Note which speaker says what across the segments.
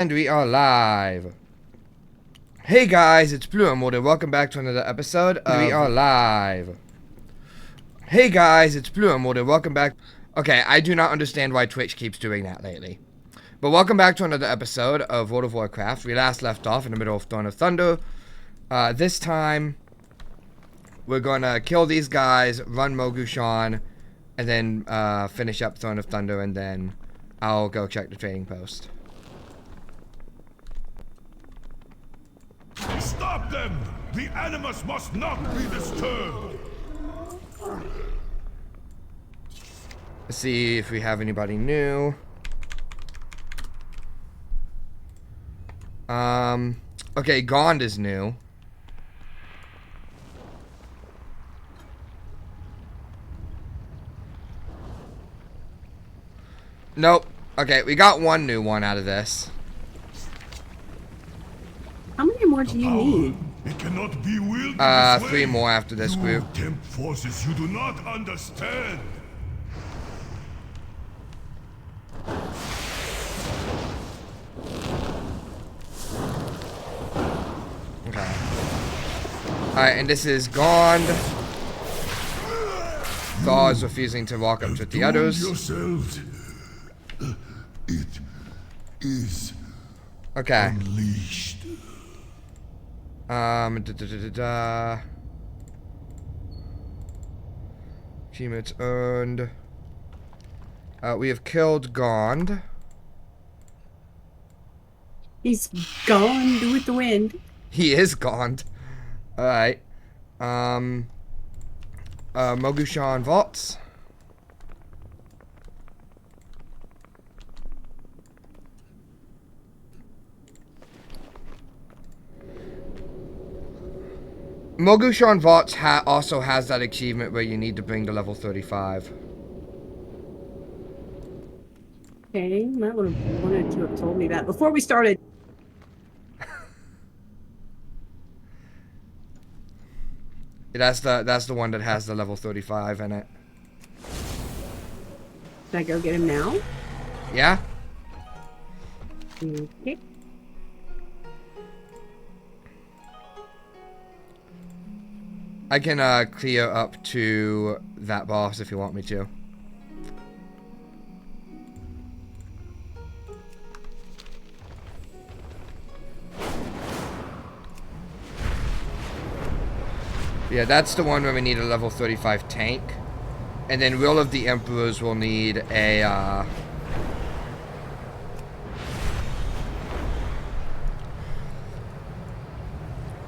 Speaker 1: And we are live. Hey guys, it's Blue and welcome back to another episode of... We are live. Hey guys, it's Blue and welcome back... Okay, I do not understand why Twitch keeps doing that lately. But welcome back to another episode of World of Warcraft. We last left off in the middle of Throne of Thunder. This time, we're gonna kill these guys, run Mogushan, and then finish up Throne of Thunder, and then I'll go check the trading post.
Speaker 2: Stop them! The animus must not be disturbed!
Speaker 1: Let's see if we have anybody new. Okay, Gond is new. Nope. Okay, we got one new one out of this.
Speaker 3: How many more do you need?
Speaker 2: It cannot be wielded this way.
Speaker 1: 3 more after this group.
Speaker 2: Tempt forces you do not understand.
Speaker 1: Okay. Alright, and this is Gond. Thaw is refusing to walk up to the others.
Speaker 2: Yourselves. It is
Speaker 1: Okay.
Speaker 2: unleashed.
Speaker 1: Achievements earned. We have killed Gond.
Speaker 3: He's gone with the wind.
Speaker 1: He is Gond. Alright. Mogushan vaults. Mogushan vaults also has that achievement where you need to bring to level 35.
Speaker 3: Okay, might would have wanted to have told me that before we started.
Speaker 1: That's the one that has the level 35 in it.
Speaker 3: Can I go get him now?
Speaker 1: Yeah?
Speaker 3: Okay.
Speaker 1: I can clear up to that boss if you want me to. Yeah, that's the one where we need a level 35 tank. And then Will of the Emperors will need a,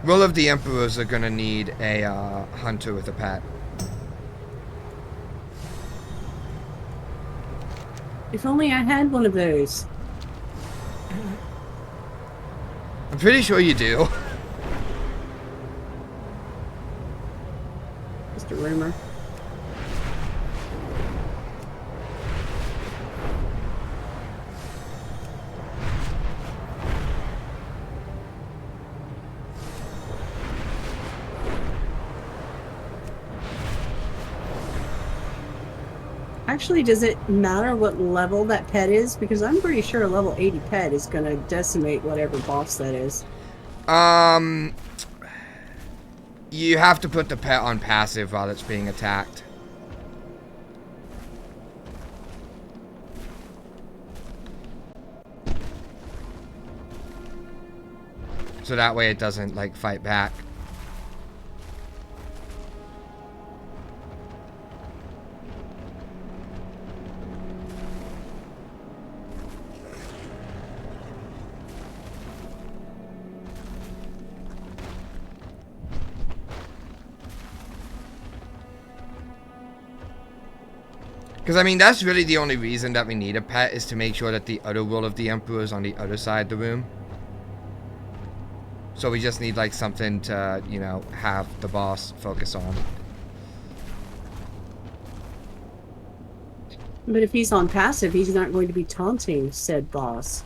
Speaker 1: Will of the Emperors are gonna need a, hunter with a pet.
Speaker 3: If only I had one of those.
Speaker 1: I'm pretty sure you do.
Speaker 3: Just a rumor. Actually, does it matter what level that pet is? Because I'm pretty sure a level 80 pet is going to decimate whatever boss that is.
Speaker 1: You have to put the pet on passive while it's being attacked. So that way it doesn't, like, fight back. Because, I mean, that's really the only reason that we need a pet, is to make sure that the other Will of the Emperor is on the other side of the room. So we just need, like, something to, you know, have the boss focus on.
Speaker 3: But if he's on passive, he's not going to be taunting said boss.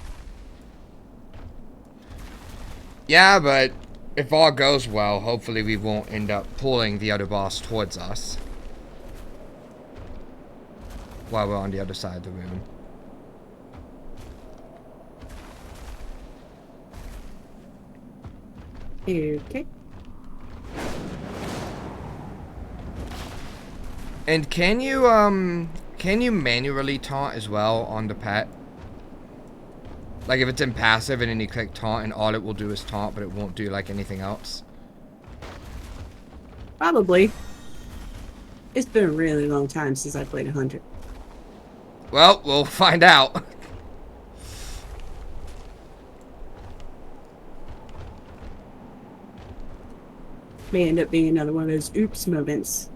Speaker 1: Yeah, but if all goes well, hopefully we won't end up pulling the other boss towards us while we're on the other side of the room.
Speaker 3: Okay.
Speaker 1: And can you manually taunt as well on the pet? Like if it's in passive and then you click taunt and all it will do is taunt, but it won't do like anything else?
Speaker 3: Probably. It's been a really long time since I played 100.
Speaker 1: Well, we'll find out.
Speaker 3: May end up being another one of those oops moments.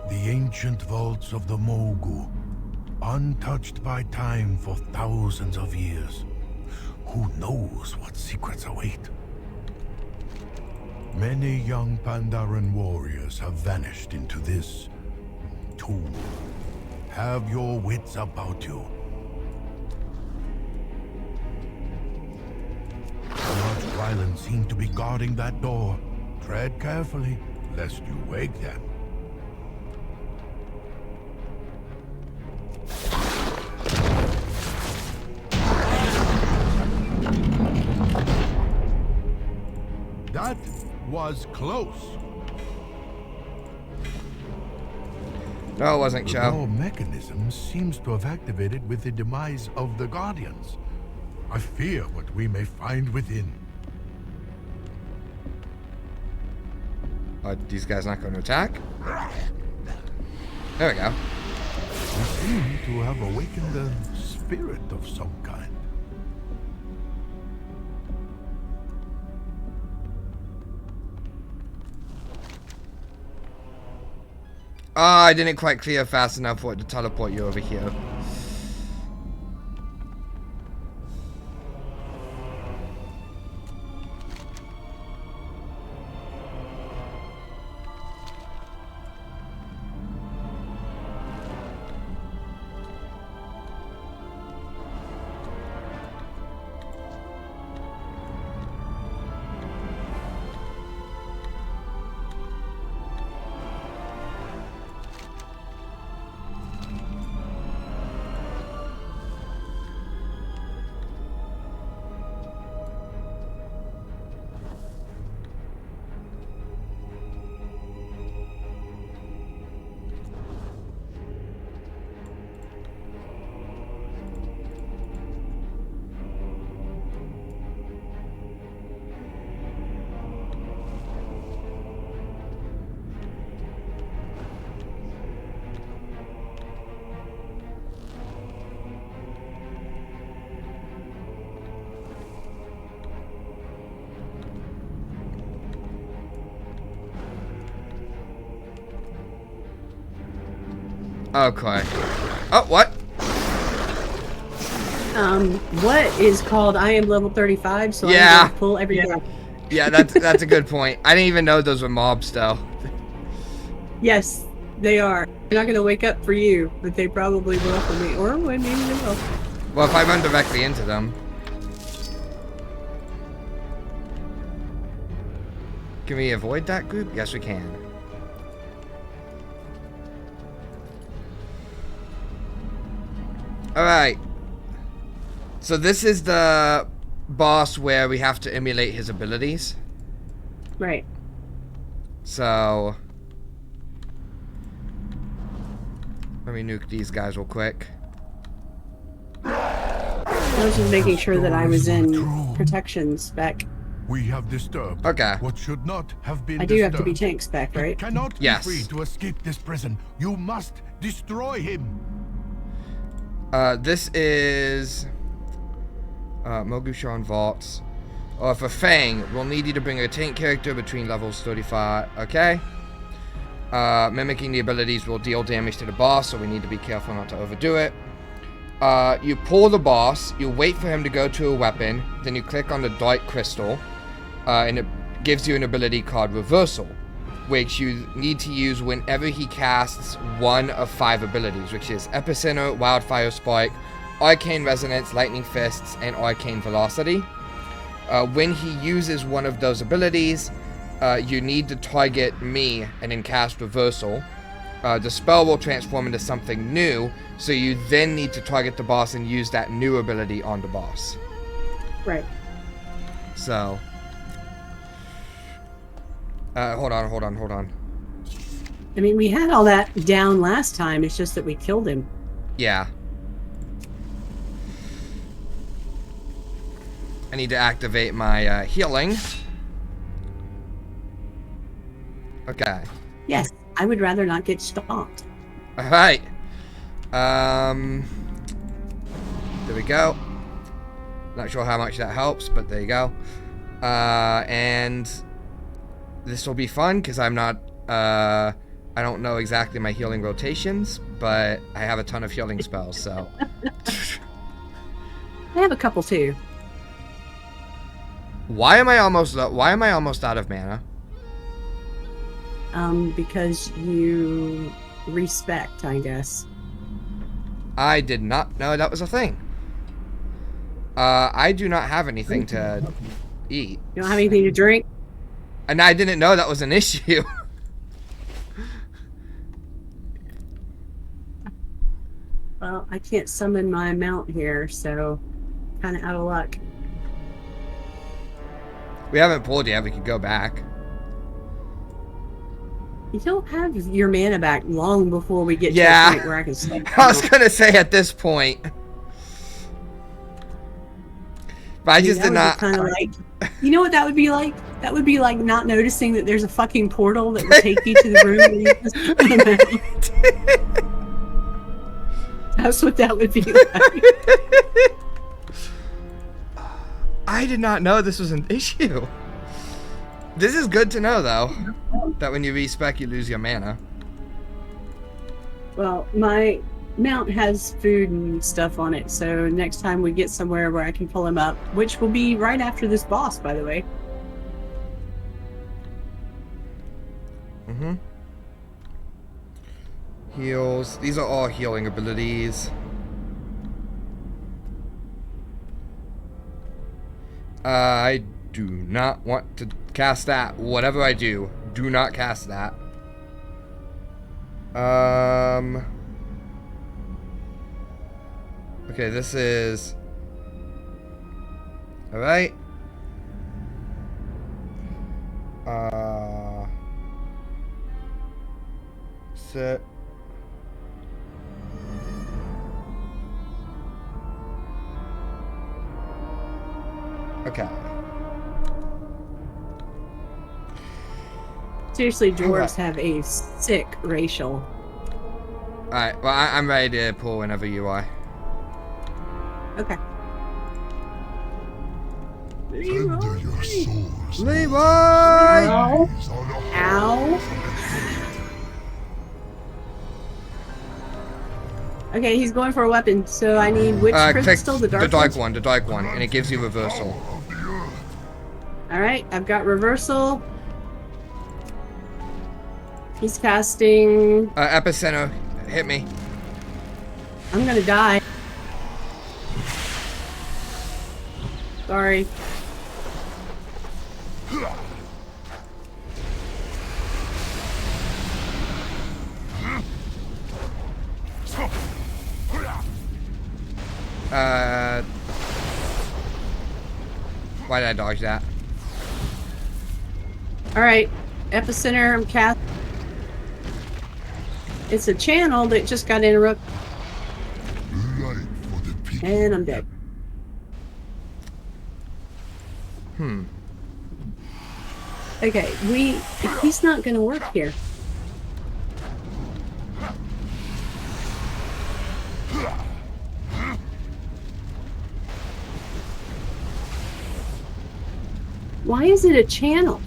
Speaker 2: The ancient vaults of the Mogu, untouched by time for thousands of years. Who knows what secrets await? Many young Pandaren warriors have vanished into this tomb. Have your wits about you. Large Rylands seem to be guarding that door. Tread carefully, lest you wake them. That was close.
Speaker 1: No, it wasn't,
Speaker 2: The
Speaker 1: Chow.
Speaker 2: door mechanism seems to have activated with the demise of the Guardians. I fear what we may find within.
Speaker 1: Are these guys not going to attack? There we go.
Speaker 2: We seem to have awakened a spirit of some kind.
Speaker 1: Ah, I didn't quite clear fast enough for it to teleport you over here. Okay. Oh, what?
Speaker 3: What is called I am level 35, so
Speaker 1: Yeah.
Speaker 3: I'm gonna pull everything.
Speaker 1: Yeah, that's a good point. I didn't even know those were mobs, though.
Speaker 3: Yes, they are. They're not gonna wake up for you, but they probably will for me. Or maybe they will.
Speaker 1: Well, if I run directly into them. Can we avoid that group? Yes, we can. Alright. So this is the boss where we have to emulate his abilities.
Speaker 3: Right.
Speaker 1: So let me nuke these guys real quick.
Speaker 3: I was just making sure that I was in protection spec.
Speaker 2: We have disturbed
Speaker 1: Okay.
Speaker 2: what should not have been
Speaker 3: I do have to be
Speaker 2: disturbed.
Speaker 3: tank spec, right?
Speaker 2: Cannot
Speaker 1: Yes.
Speaker 2: be free to escape this prison. You must destroy him.
Speaker 1: This is Mogushan Vaults. For Fang, we'll need you to bring a tank character between levels 35. Okay. Mimicking the abilities will deal damage to the boss, so we need to be careful not to overdo it. You pull the boss, you wait for him to go to a weapon, then you click on the Dark Crystal, and it gives you an ability called Reversal, which you need to use whenever he casts one of 5 abilities, which is Epicenter, Wildfire Spike, Arcane Resonance, Lightning Fists, and Arcane Velocity. When he uses one of those abilities, you need to target me and then cast reversal. The spell will transform into something new, so you then need to target the boss and use that new ability on the boss.
Speaker 3: Right.
Speaker 1: So, hold on.
Speaker 3: I mean, we had all that down last time. It's just that we killed him.
Speaker 1: Yeah. I need to activate my healing. Okay.
Speaker 3: Yes, I would rather not get stomped.
Speaker 1: Alright. There we go. Not sure how much that helps, but there you go. And this will be fun because I'm not, I don't know exactly my healing rotations, but I have a ton of healing spells, so.
Speaker 3: I have a couple too.
Speaker 1: Why am I almost out of mana?
Speaker 3: Because you respect, I guess.
Speaker 1: I did not know that was a thing. I do not have anything to eat.
Speaker 3: You don't have anything to drink?
Speaker 1: And I didn't know that was an issue.
Speaker 3: Well, I can't summon my mount here, so kind of out of luck.
Speaker 1: We haven't pulled yet. We could go back.
Speaker 3: You don't have your mana back long before we get to
Speaker 1: Yeah.
Speaker 3: the point where I can sleep.
Speaker 1: I was gonna say at this point. But I just did not.
Speaker 3: Kind of like, you know what that would be like? That would be like not noticing that there's a fucking portal that will take you to the room where you just put them out. That's what that would be like.
Speaker 1: I did not know this was an issue. This is good to know, though, that when you respec, you lose your mana.
Speaker 3: Well, my mount has food and stuff on it, so next time we get somewhere where I can pull him up, which will be right after this boss, by the way.
Speaker 1: Mm-hmm. Heals. These are all healing abilities. I do not want to cast that. Whatever I do, do not cast that. Okay, this is... Alright. Set. Okay.
Speaker 3: Seriously, dwarves have a sick racial.
Speaker 1: Alright, well, I'm ready to pull whenever you are.
Speaker 3: Okay.
Speaker 2: Tender your souls.
Speaker 1: Leroy!
Speaker 3: Ow. Ow. Okay, he's going for a weapon, so I need which
Speaker 1: Click
Speaker 3: crystal? The dark
Speaker 1: one, and it gives you reversal.
Speaker 3: Alright, I've got reversal. He's casting...
Speaker 1: Epicenter, hit me.
Speaker 3: I'm gonna die. Sorry.
Speaker 1: Why did I dodge that?
Speaker 3: Alright, epicenter, I'm cast. It's a channel that just got interrupted.
Speaker 2: Light for the people.
Speaker 3: And I'm dead. Okay, he's not gonna work here. Why is it a channel?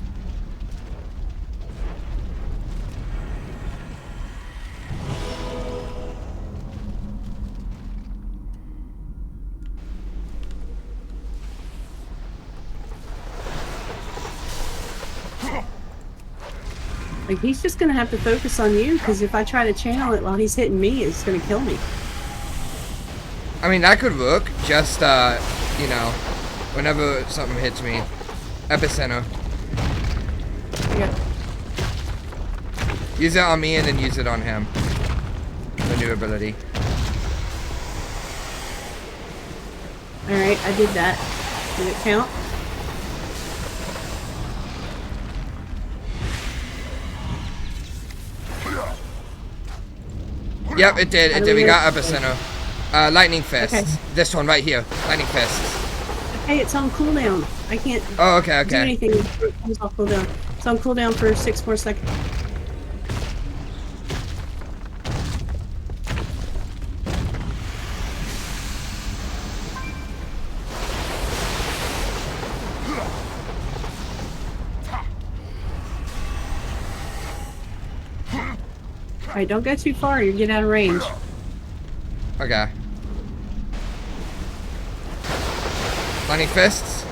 Speaker 3: Like, he's just gonna have to focus on you, because if I try to channel it while he's hitting me, it's gonna kill me.
Speaker 1: I mean, that could work. Just, you know, Whenever something hits me. Epicenter.
Speaker 3: Yeah.
Speaker 1: Use it on me and then use it on him. The new ability.
Speaker 3: Alright, I did that. Did it count?
Speaker 1: Yep, it did. It did. We got Epicenter. Lightning Fists.
Speaker 3: Okay.
Speaker 1: This one right here. Lightning Fists.
Speaker 3: Hey, it's on cooldown. I can't
Speaker 1: Oh, okay,
Speaker 3: do
Speaker 1: okay.
Speaker 3: anything before it comes off cooldown. It's on cooldown for 6 more seconds. Alright, don't go too far, you get out of range.
Speaker 1: Okay. Lightning Fists.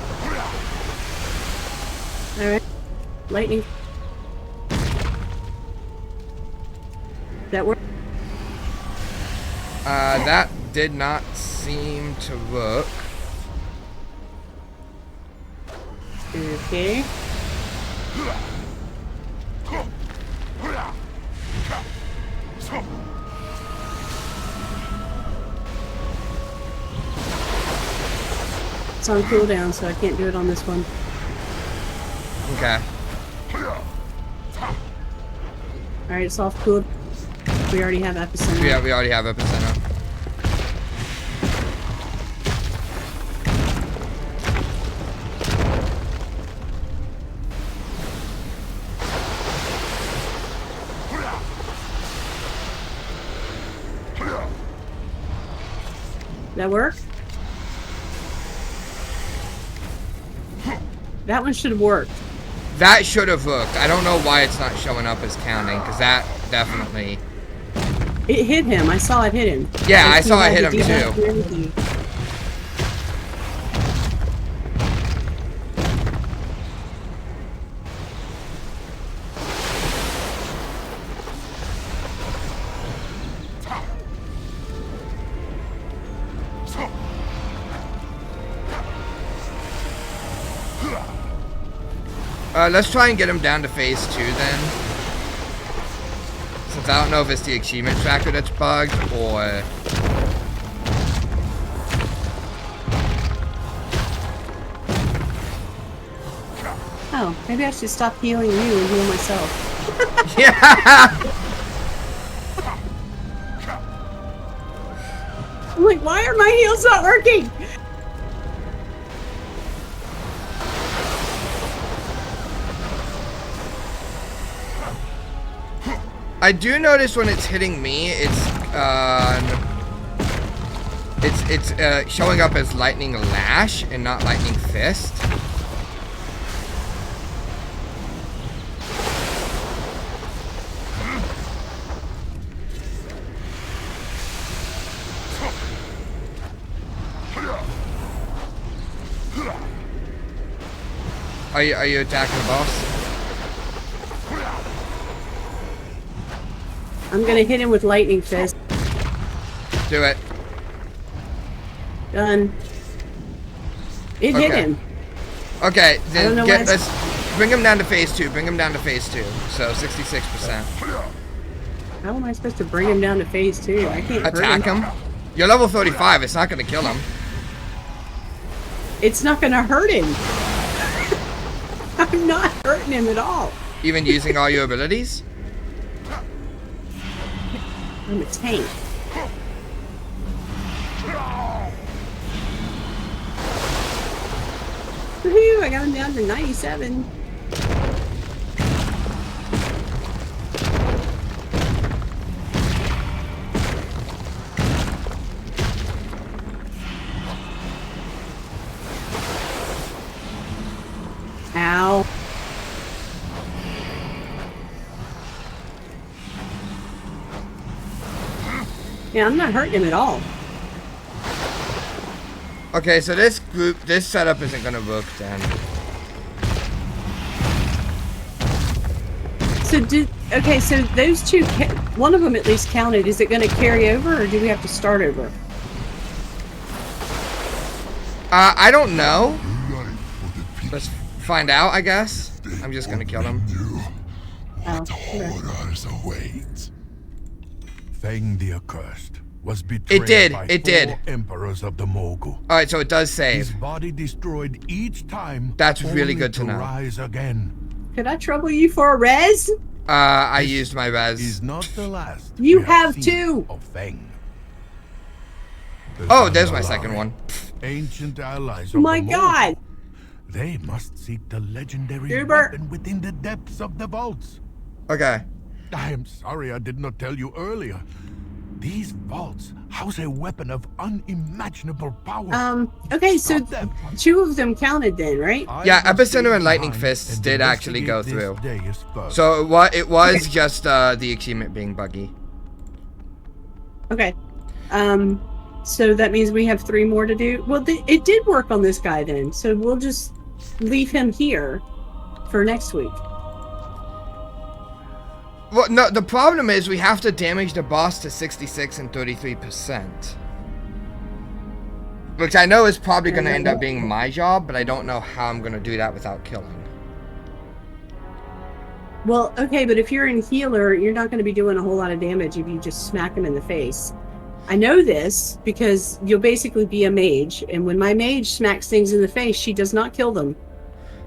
Speaker 3: Alright. Lightning. That work?
Speaker 1: That did not seem to work.
Speaker 3: Okay. It's on cooldown, so I can't do it on this one.
Speaker 1: Okay.
Speaker 3: Alright, it's off cooldown. We already have epicenter.
Speaker 1: Yeah, we already have Epicenter.
Speaker 3: That work? That one should have worked.
Speaker 1: That should have worked. I don't know why it's not showing up as counting, because that definitely...
Speaker 3: It hit him. I saw it hit him.
Speaker 1: Yeah,
Speaker 3: Like,
Speaker 1: I saw
Speaker 3: he
Speaker 1: it hit
Speaker 3: had
Speaker 1: him
Speaker 3: to do that
Speaker 1: too.
Speaker 3: and everything.
Speaker 1: Let's try and get him down to phase 2 then. Since I don't know if it's the achievement tracker that's bugged or...
Speaker 3: Oh, maybe I should stop healing you and heal myself.
Speaker 1: Yeah!
Speaker 3: I'm like, why are my heals not working?
Speaker 1: I do notice when it's hitting me, it's showing up as Lightning Lash and not Lightning Fist. Are you attacking the boss?
Speaker 3: I'm gonna hit him with lightning fist.
Speaker 1: Do it.
Speaker 3: Done. It hit
Speaker 1: Okay.
Speaker 3: him.
Speaker 1: Okay,
Speaker 3: I don't
Speaker 1: then
Speaker 3: know why it's-
Speaker 1: let's bring him down to phase 2. Bring him down to phase 2. So 66%.
Speaker 3: How am I supposed to bring him down to phase 2? I can't hurt
Speaker 1: Attack him. You're level 35. It's not gonna kill him.
Speaker 3: It's not gonna hurt him. I'm not hurting him at all.
Speaker 1: Even using all your abilities.
Speaker 3: I'm a tank. Woohoo! I got him down to 97. Ow. Yeah, I'm not hurting him at all.
Speaker 1: Okay, so this setup isn't gonna work then.
Speaker 3: Okay, so those two, one of them at least counted. Is it going to carry over, or do we have to start over?
Speaker 1: I don't know. Let's find out, I guess. I'm just gonna kill him.
Speaker 3: Oh, okay.
Speaker 2: Horrors await. Feng the Accursed was betrayed by
Speaker 1: It did.
Speaker 2: 4 emperors of the Mogu.
Speaker 1: Alright, so it does
Speaker 2: His
Speaker 1: save.
Speaker 2: body destroyed each time.
Speaker 1: That's really
Speaker 2: only
Speaker 1: good to know.
Speaker 2: Rise again.
Speaker 3: Could I trouble you for a res?
Speaker 1: I used my res.
Speaker 2: Is not the last.
Speaker 3: You
Speaker 2: we
Speaker 3: have
Speaker 2: seen
Speaker 3: 2.
Speaker 2: Of Feng. The
Speaker 1: Oh, there's my
Speaker 2: Zandalari,
Speaker 1: second one.
Speaker 2: Ancient allies
Speaker 3: Oh
Speaker 2: of
Speaker 3: my
Speaker 2: the Mogu.
Speaker 3: god.
Speaker 2: They must seek the legendary
Speaker 3: Hubert.
Speaker 2: weapon within the depths of the vaults.
Speaker 1: Okay.
Speaker 2: I am sorry I did not tell you earlier. These vaults house a weapon of unimaginable power.
Speaker 3: Okay, so
Speaker 2: Stop them.
Speaker 3: 2 of them counted then, right?
Speaker 2: I
Speaker 1: Yeah,
Speaker 2: will
Speaker 1: Epicenter
Speaker 2: stay
Speaker 1: and Lightning
Speaker 2: behind
Speaker 1: Fists
Speaker 2: and
Speaker 1: did actually go
Speaker 2: investigate
Speaker 1: through.
Speaker 2: this Deus further.
Speaker 1: So it was just the achievement being buggy.
Speaker 3: Okay. So that means we have 3 more to do. Well, it did work on this guy then, so we'll just leave him here for next week.
Speaker 1: Well, no, the problem is we have to damage the boss to 66 and 33%. Which I know is probably going to end up being my job, but I don't know how I'm going to do that without killing.
Speaker 3: Well, okay, but if you're in healer, you're not going to be doing a whole lot of damage if you just smack him in the face. I know this because you'll basically be a mage, and when my mage smacks things in the face, she does not kill them.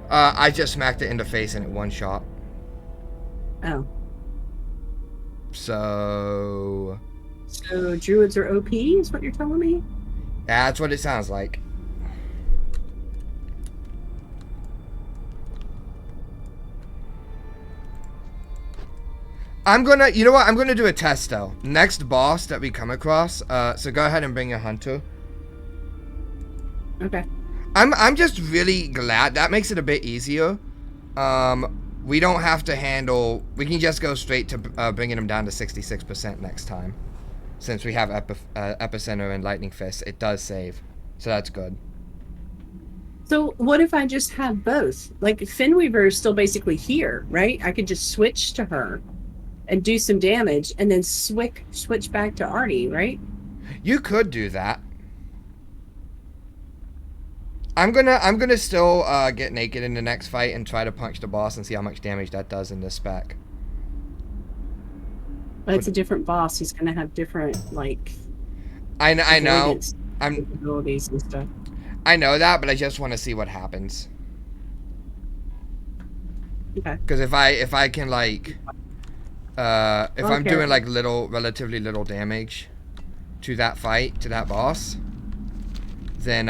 Speaker 1: I just smacked it in the face and it one shot.
Speaker 3: Oh.
Speaker 1: So
Speaker 3: Druids are OP, is what you're telling me?
Speaker 1: that's what it sounds like. You know what? I'm gonna do a test though. Next boss that we come across, so go ahead and bring your hunter.
Speaker 3: Okay.
Speaker 1: I'm just really glad that makes it a bit easier. We don't have to handle. We can just go straight to bringing him down to 66% next time, since we have Epicenter and Lightning Fist. It does save, so that's good.
Speaker 3: So what if I just have both? Like Finweaver is still basically here, right? I could just switch to her and do some damage, and then switch back to Artie, right?
Speaker 1: You could do that. I'm gonna still get naked in the next fight and try to punch the boss and see how much damage that does in this spec.
Speaker 3: But it's a different boss. He's gonna have different like.
Speaker 1: I know.
Speaker 3: avoidance capabilities and stuff.
Speaker 1: I know that, but I just want to see what happens.
Speaker 3: Okay.
Speaker 1: Because if I can like, if I'm doing like relatively little damage to that fight, to that boss, then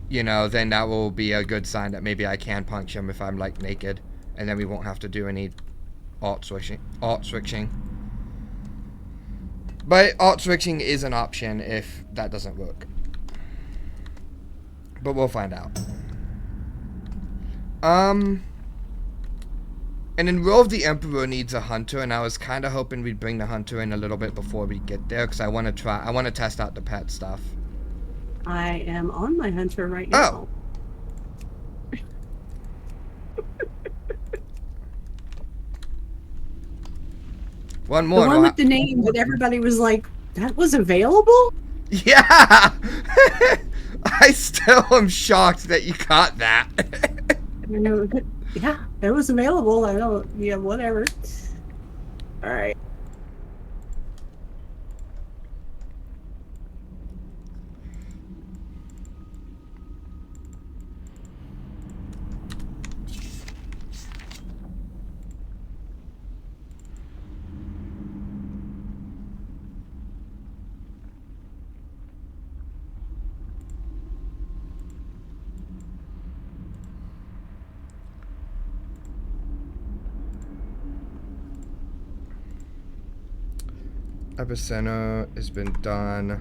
Speaker 1: you know, then that will be a good sign that maybe I can punch him if I'm like naked, and then we won't have to do any alt switching. But alt switching is an option if that doesn't work. But we'll find out. And then Will of the Emperor needs a hunter, and I was kind of hoping we'd bring the hunter in a little bit before we get there, because I want to test out the pet stuff.
Speaker 3: I am on my hunter right now.
Speaker 1: Oh. One more.
Speaker 3: The one with the name that everybody was like, that was available?
Speaker 1: Yeah! I still am shocked that you caught that.
Speaker 3: Yeah, it was available. I don't, yeah, whatever. Alright.
Speaker 1: Epicenter has been done,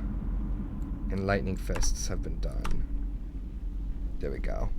Speaker 1: and Lightning Fists have been done. There we go.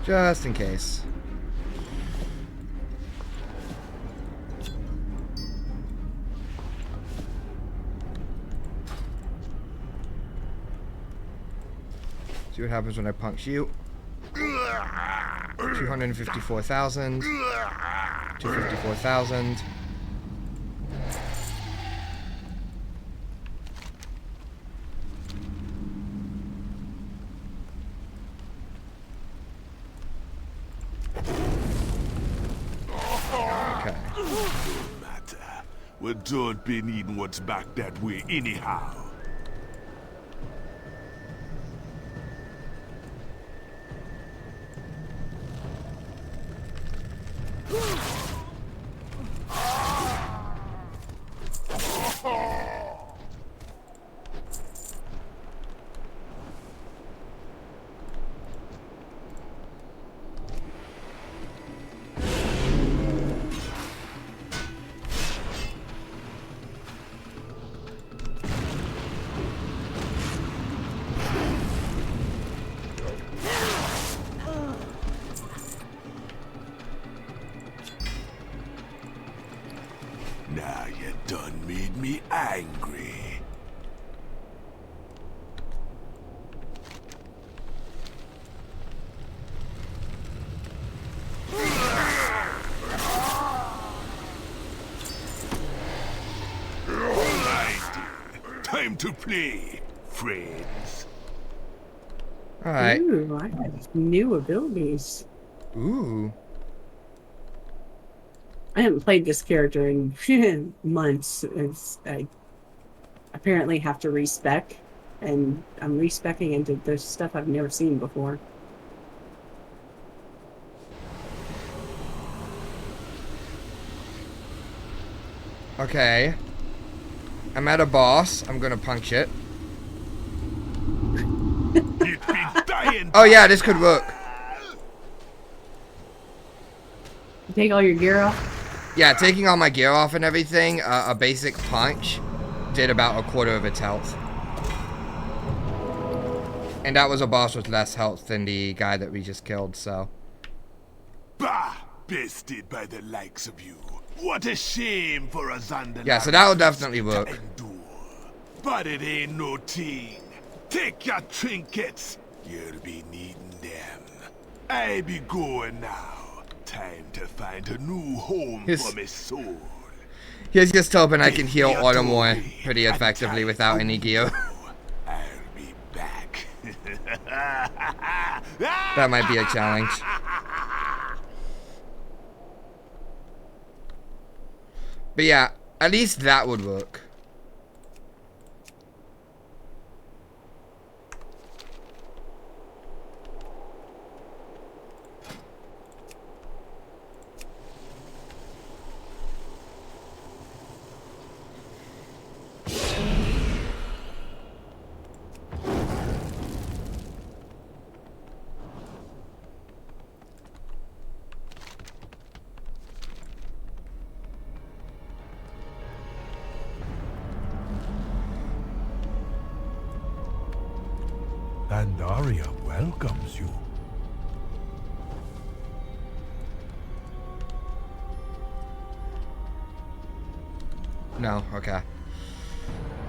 Speaker 1: Just in case. See what happens when I punch you. 254,000. 254,000. Okay.
Speaker 4: Matter. We don't be needing what's back that way anyhow. Now you done made me angry. Alright, time to play, friends.
Speaker 1: Alright.
Speaker 3: Ooh, I have new abilities.
Speaker 1: Ooh.
Speaker 3: I haven't played this character in months. I apparently have to respec, and I'm respecing into there's stuff I've never seen before.
Speaker 1: Okay. I'm at a boss. I'm gonna punch it.
Speaker 4: It be dying.
Speaker 1: Oh yeah, this could work.
Speaker 3: You take all your gear off?
Speaker 1: Yeah, taking all my gear off and everything, a basic punch did about a quarter of its health. And that was a boss with less health than the guy that we just killed, so.
Speaker 4: Bah! Bested by the likes of you. What a shame for a Zandalar.
Speaker 1: Yeah, so that will definitely work.
Speaker 4: to endure. But it ain't no thing. Take your trinkets. You'll be needing them. I be going now. Time to find a new home for my soul.
Speaker 1: Here's just hoping I can heal Autumn pretty effectively without any gear.
Speaker 4: I'll be back.
Speaker 1: That might be a challenge. But yeah, at least that would work.
Speaker 2: Pandaria welcomes you.
Speaker 1: No, okay.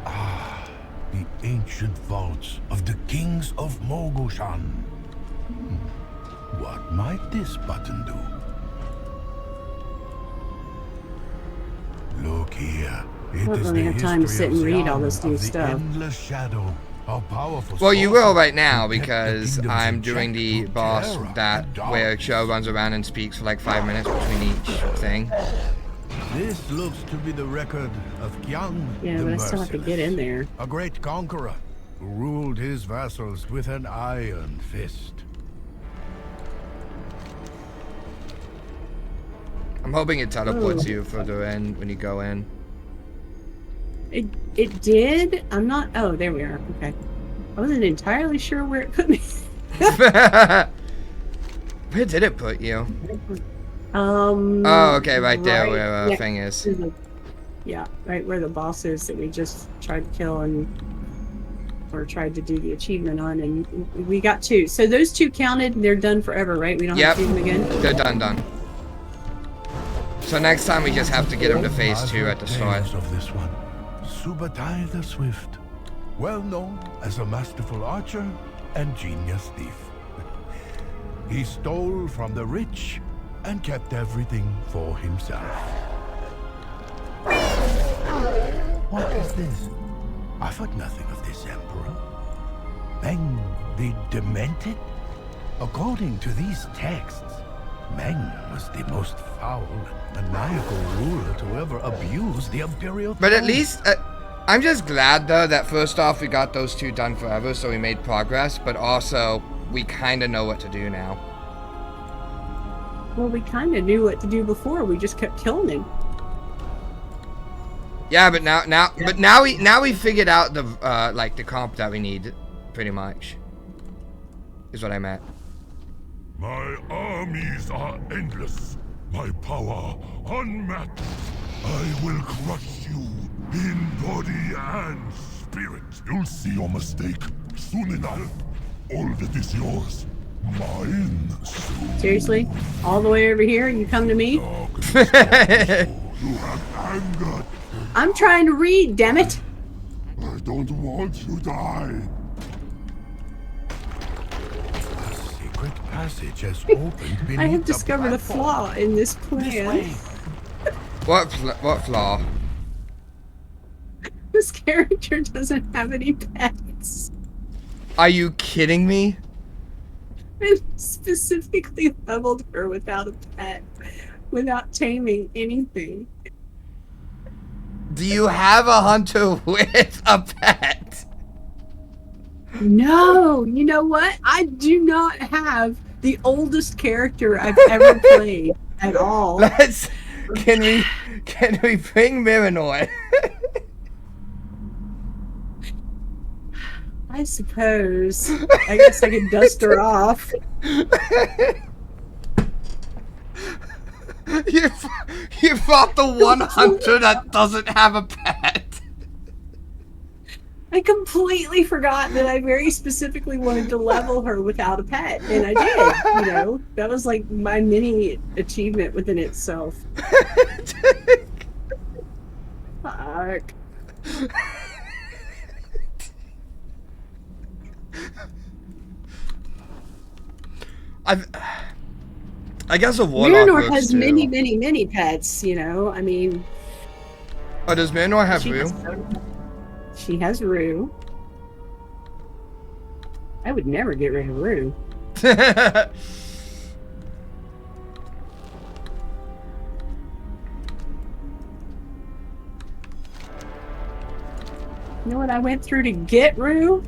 Speaker 2: Ah, the ancient vaults of the kings of Mogoshan. What might this button do? Look here. It
Speaker 3: don't
Speaker 2: is
Speaker 3: really
Speaker 2: the
Speaker 3: have time to
Speaker 2: history
Speaker 3: sit
Speaker 2: of
Speaker 3: and read all
Speaker 2: Xian
Speaker 3: this new
Speaker 2: of the
Speaker 3: stuff.
Speaker 2: Endless shadow. How powerful.
Speaker 1: Well, you will
Speaker 2: sorcerers
Speaker 1: right now
Speaker 2: who kept the
Speaker 1: because
Speaker 2: kingdoms
Speaker 1: I'm
Speaker 2: in
Speaker 1: doing
Speaker 2: check
Speaker 1: the
Speaker 2: through
Speaker 1: boss
Speaker 2: terror
Speaker 1: that
Speaker 2: and
Speaker 1: where
Speaker 2: darkness.
Speaker 1: Cho runs around and speaks for like 5 minutes between each thing.
Speaker 2: This looks to be the record of Qiang
Speaker 3: Yeah,
Speaker 2: the
Speaker 3: but I still have to
Speaker 2: Merciless,
Speaker 3: get in there.
Speaker 2: a great conqueror who ruled his vassals with an iron fist.
Speaker 1: I'm hoping it teleports
Speaker 3: Ooh.
Speaker 1: you further in when you go in.
Speaker 3: It did. I'm not. Oh, there we are. Okay. I wasn't entirely sure where it put me.
Speaker 1: Where did it put you? Oh, okay, right there where
Speaker 3: yeah,
Speaker 1: thing is.
Speaker 3: yeah, right where the boss is that we just tried to kill, and or tried to do the achievement on, and we got 2. So those 2 counted, and they're done forever, right? We don't have to do them again?
Speaker 1: They're done. So next time we just have to get him to phase 2 at the start.
Speaker 2: Of this one, Subutai the Swift, well known as a masterful archer and genius thief. He stole from the rich and kept everything for himself. What is this? I've heard nothing of this emperor. Meng the Demented? According to these texts, Meng was the most foul and maniacal ruler to ever abuse the imperial
Speaker 1: But at
Speaker 2: throne.
Speaker 1: least, I'm just glad though that first off we got those 2 done forever, so we made progress, but also we kind of know what to do now.
Speaker 3: Well, we kind of knew what to do before. We just kept killing him.
Speaker 1: Yeah, but now we figured out the like the comp that we need, pretty much. Is what I meant.
Speaker 4: My armies are endless. My power unmatched. I will crush you in body and spirit. You'll see your mistake soon enough. All that is yours, mine soon.
Speaker 3: Seriously? All the way over here? You come to me?
Speaker 4: You have anger.
Speaker 3: I'm trying to read, damn it!
Speaker 4: I don't want you to die.
Speaker 2: A secret passage has opened beneath
Speaker 3: I have
Speaker 2: the
Speaker 3: discovered a
Speaker 2: platform.
Speaker 3: flaw in this
Speaker 2: This
Speaker 3: plan.
Speaker 2: way.
Speaker 1: What flaw?
Speaker 3: This character doesn't have any pets.
Speaker 1: Are you kidding me?
Speaker 3: I specifically leveled her without a pet, without taming anything.
Speaker 1: Do you have a hunter with a pet?
Speaker 3: No, you know what? I do not have the oldest character I've ever played at all.
Speaker 1: Can we bring Miranor?
Speaker 3: I suppose. I guess I could dust her off.
Speaker 1: You fought the one hunter that doesn't have a pet.
Speaker 3: I completely forgot that I very specifically wanted to level her without a pet, and I did. You know, that was like my mini achievement within itself. Fuck.
Speaker 1: I guess a warlock
Speaker 3: Miranor
Speaker 1: works
Speaker 3: has
Speaker 1: too.
Speaker 3: many pets, you know. I mean,
Speaker 1: Oh, does Miranor have
Speaker 3: she
Speaker 1: Rue?
Speaker 3: She has Rue. I would never get rid of Rue. You know what I went through to get Rue?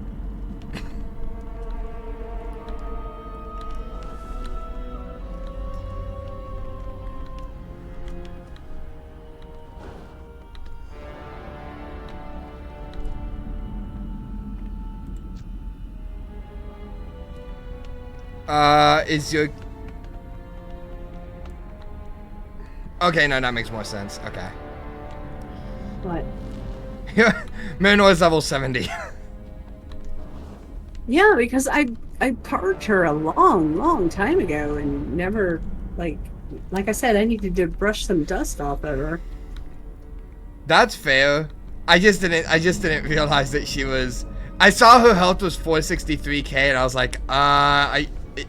Speaker 1: Is your... Okay, no, that makes more sense. Okay.
Speaker 3: What?
Speaker 1: Miranor is level 70.
Speaker 3: Yeah, because I parked her a long time ago and never, like I said, I needed to brush some dust off of her.
Speaker 1: That's fair. I just didn't realize that she was... I saw her health was 463k and I was like,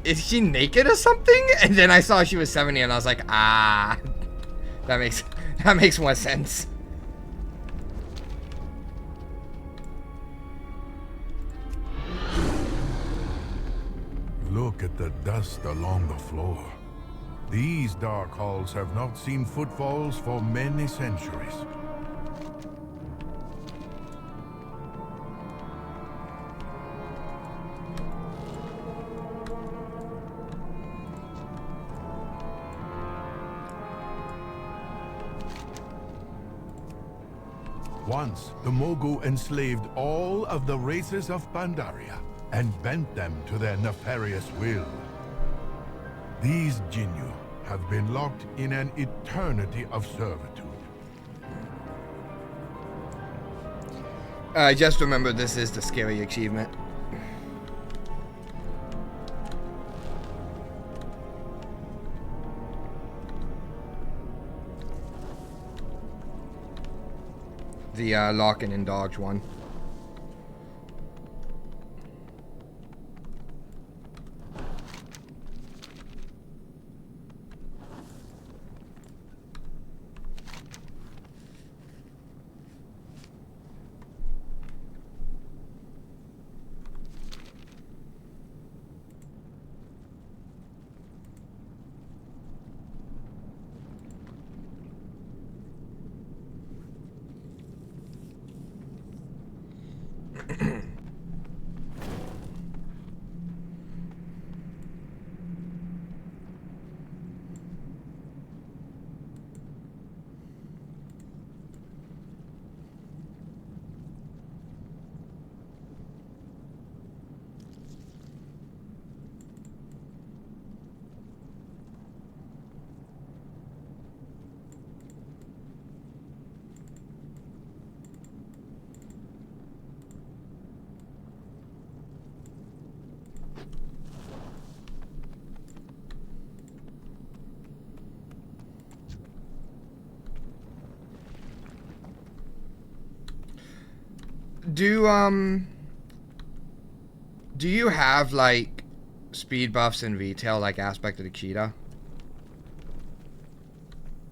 Speaker 1: is she naked or something? And then I saw she was 70 and I was like, that makes more sense.
Speaker 2: Look at the dust along the floor. These dark halls have not seen footfalls for many centuries. Once, the Mogu enslaved all of the races of Pandaria and bent them to their nefarious will. These Jinyu have been locked in an eternity of servitude.
Speaker 1: Just remember this is the scary achievement. The locking and dodge one. Do you have like speed buffs in retail like Aspect of the Cheetah?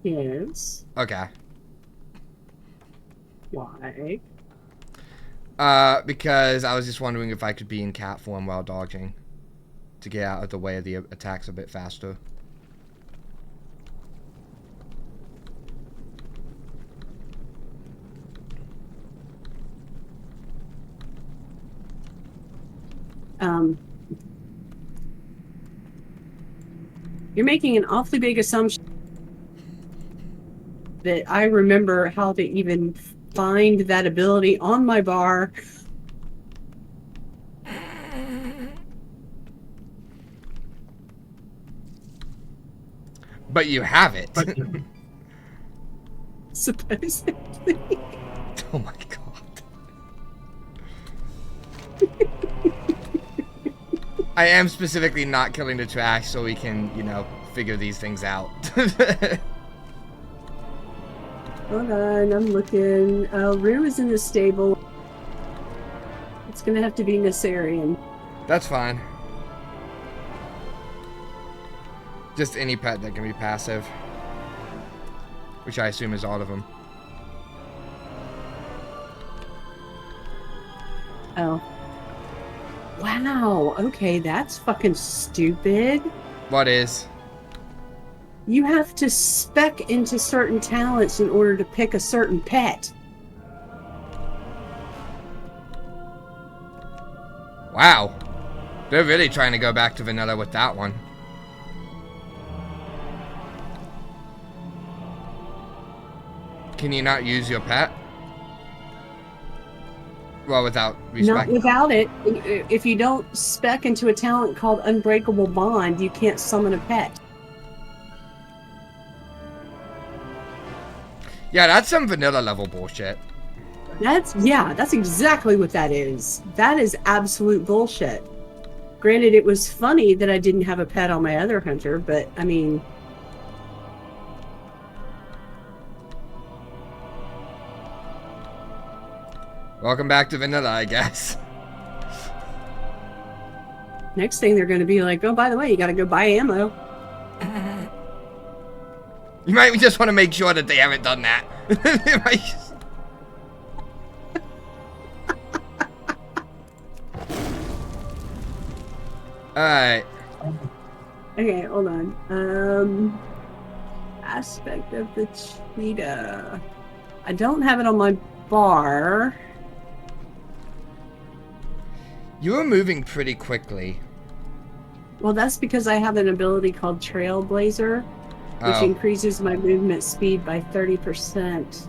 Speaker 3: Yes.
Speaker 1: Okay.
Speaker 3: Why?
Speaker 1: Because I was just wondering if I could be in cat form while dodging to get out of the way of the attacks a bit faster.
Speaker 3: You're making an awfully big assumption that I remember how to even find that ability on my bar.
Speaker 1: But you have it.
Speaker 3: Supposedly.
Speaker 1: Oh my god. I am specifically not killing the trash so we can, you know, figure these things out.
Speaker 3: Hold on, I'm looking. Rue is in the stable. It's gonna have to be Nessarian.
Speaker 1: That's fine. Just any pet that can be passive. Which I assume is all of them.
Speaker 3: Oh. Wow, okay, that's fucking stupid.
Speaker 1: What is?
Speaker 3: You have to spec into certain talents in order to pick a certain pet.
Speaker 1: Wow. They're really trying to go back to vanilla with that one. Can you not use your pet? Well, without respect.
Speaker 3: Not without it. If you don't spec into a talent called Unbreakable Bond, you can't summon a pet.
Speaker 1: Yeah, that's some vanilla level bullshit.
Speaker 3: That's exactly what that is. That is absolute bullshit. Granted, it was funny that I didn't have a pet on my other hunter, but I mean...
Speaker 1: Welcome back to vanilla, I guess.
Speaker 3: Next thing they're going to be like, oh, by the way, you got to go buy ammo.
Speaker 1: You might just want to make sure that they haven't done that. Alright.
Speaker 3: Okay, hold on. Aspect of the cheetah. I don't have it on my bar.
Speaker 1: You were moving pretty quickly.
Speaker 3: Well, that's because I have an ability called Trailblazer, which increases my movement speed by 30%.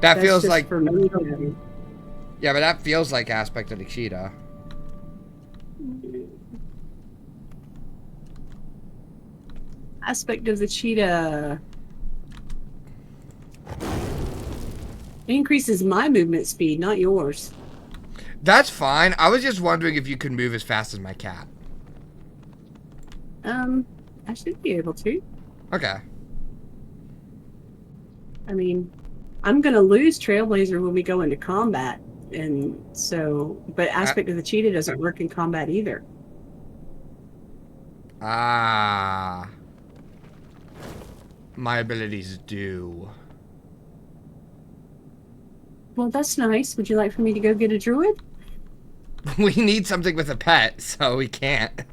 Speaker 1: That feels like...
Speaker 3: for me.
Speaker 1: Yeah, but that feels like Aspect of the Cheetah.
Speaker 3: Aspect of the cheetah. It increases my movement speed, not yours.
Speaker 1: That's fine. I was just wondering if you could move as fast as my cat.
Speaker 3: I should be able to.
Speaker 1: Okay.
Speaker 3: I mean, I'm gonna lose Trailblazer when we go into combat, and so, but Aspect of the Cheetah doesn't work in combat either.
Speaker 1: Ah. My abilities do.
Speaker 3: Well, that's nice. Would you like for me to go get a druid?
Speaker 1: We need something with a pet, so we can't.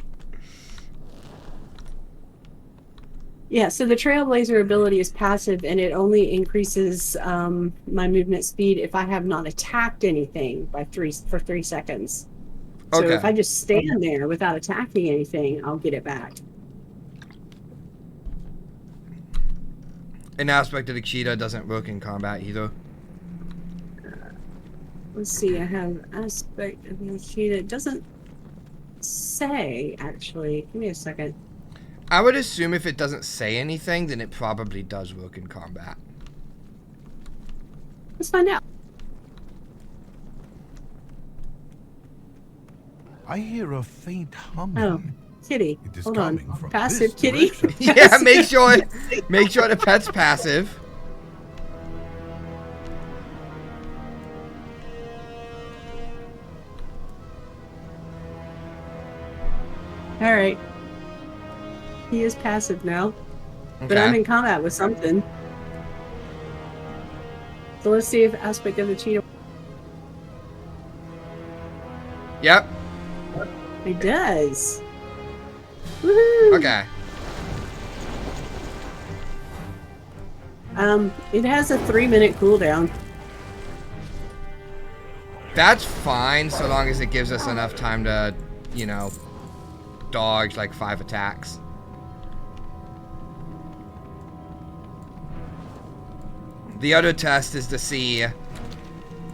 Speaker 3: Yeah, so the Trailblazer ability is passive, and it only increases my movement speed if I have not attacked anything for 3 seconds. So
Speaker 1: Okay.
Speaker 3: if I just stand there without attacking anything, I'll get it back.
Speaker 1: An Aspect of the Cheetah doesn't work in combat either.
Speaker 3: Let's see, I have Aspect of the Cheetah. It doesn't say, actually. Give me a second.
Speaker 1: I would assume if it doesn't say anything, then it probably does work in combat.
Speaker 3: Let's find out.
Speaker 2: I hear a faint humming.
Speaker 3: Oh, kitty.
Speaker 2: It is
Speaker 3: Hold on.
Speaker 2: coming from
Speaker 3: Passive
Speaker 2: this
Speaker 3: kitty.
Speaker 2: direction.
Speaker 1: Yeah, make sure the pet's passive.
Speaker 3: All right. He is passive now, but
Speaker 1: Okay.
Speaker 3: I'm in combat with something. So let's see if Aspect of the Cheetah.
Speaker 1: Yep.
Speaker 3: It does. Woohoo!
Speaker 1: Okay.
Speaker 3: It has a 3-minute cooldown.
Speaker 1: That's fine, so long as it gives us enough time to, you know, dodge like 5 attacks. The other test is to see,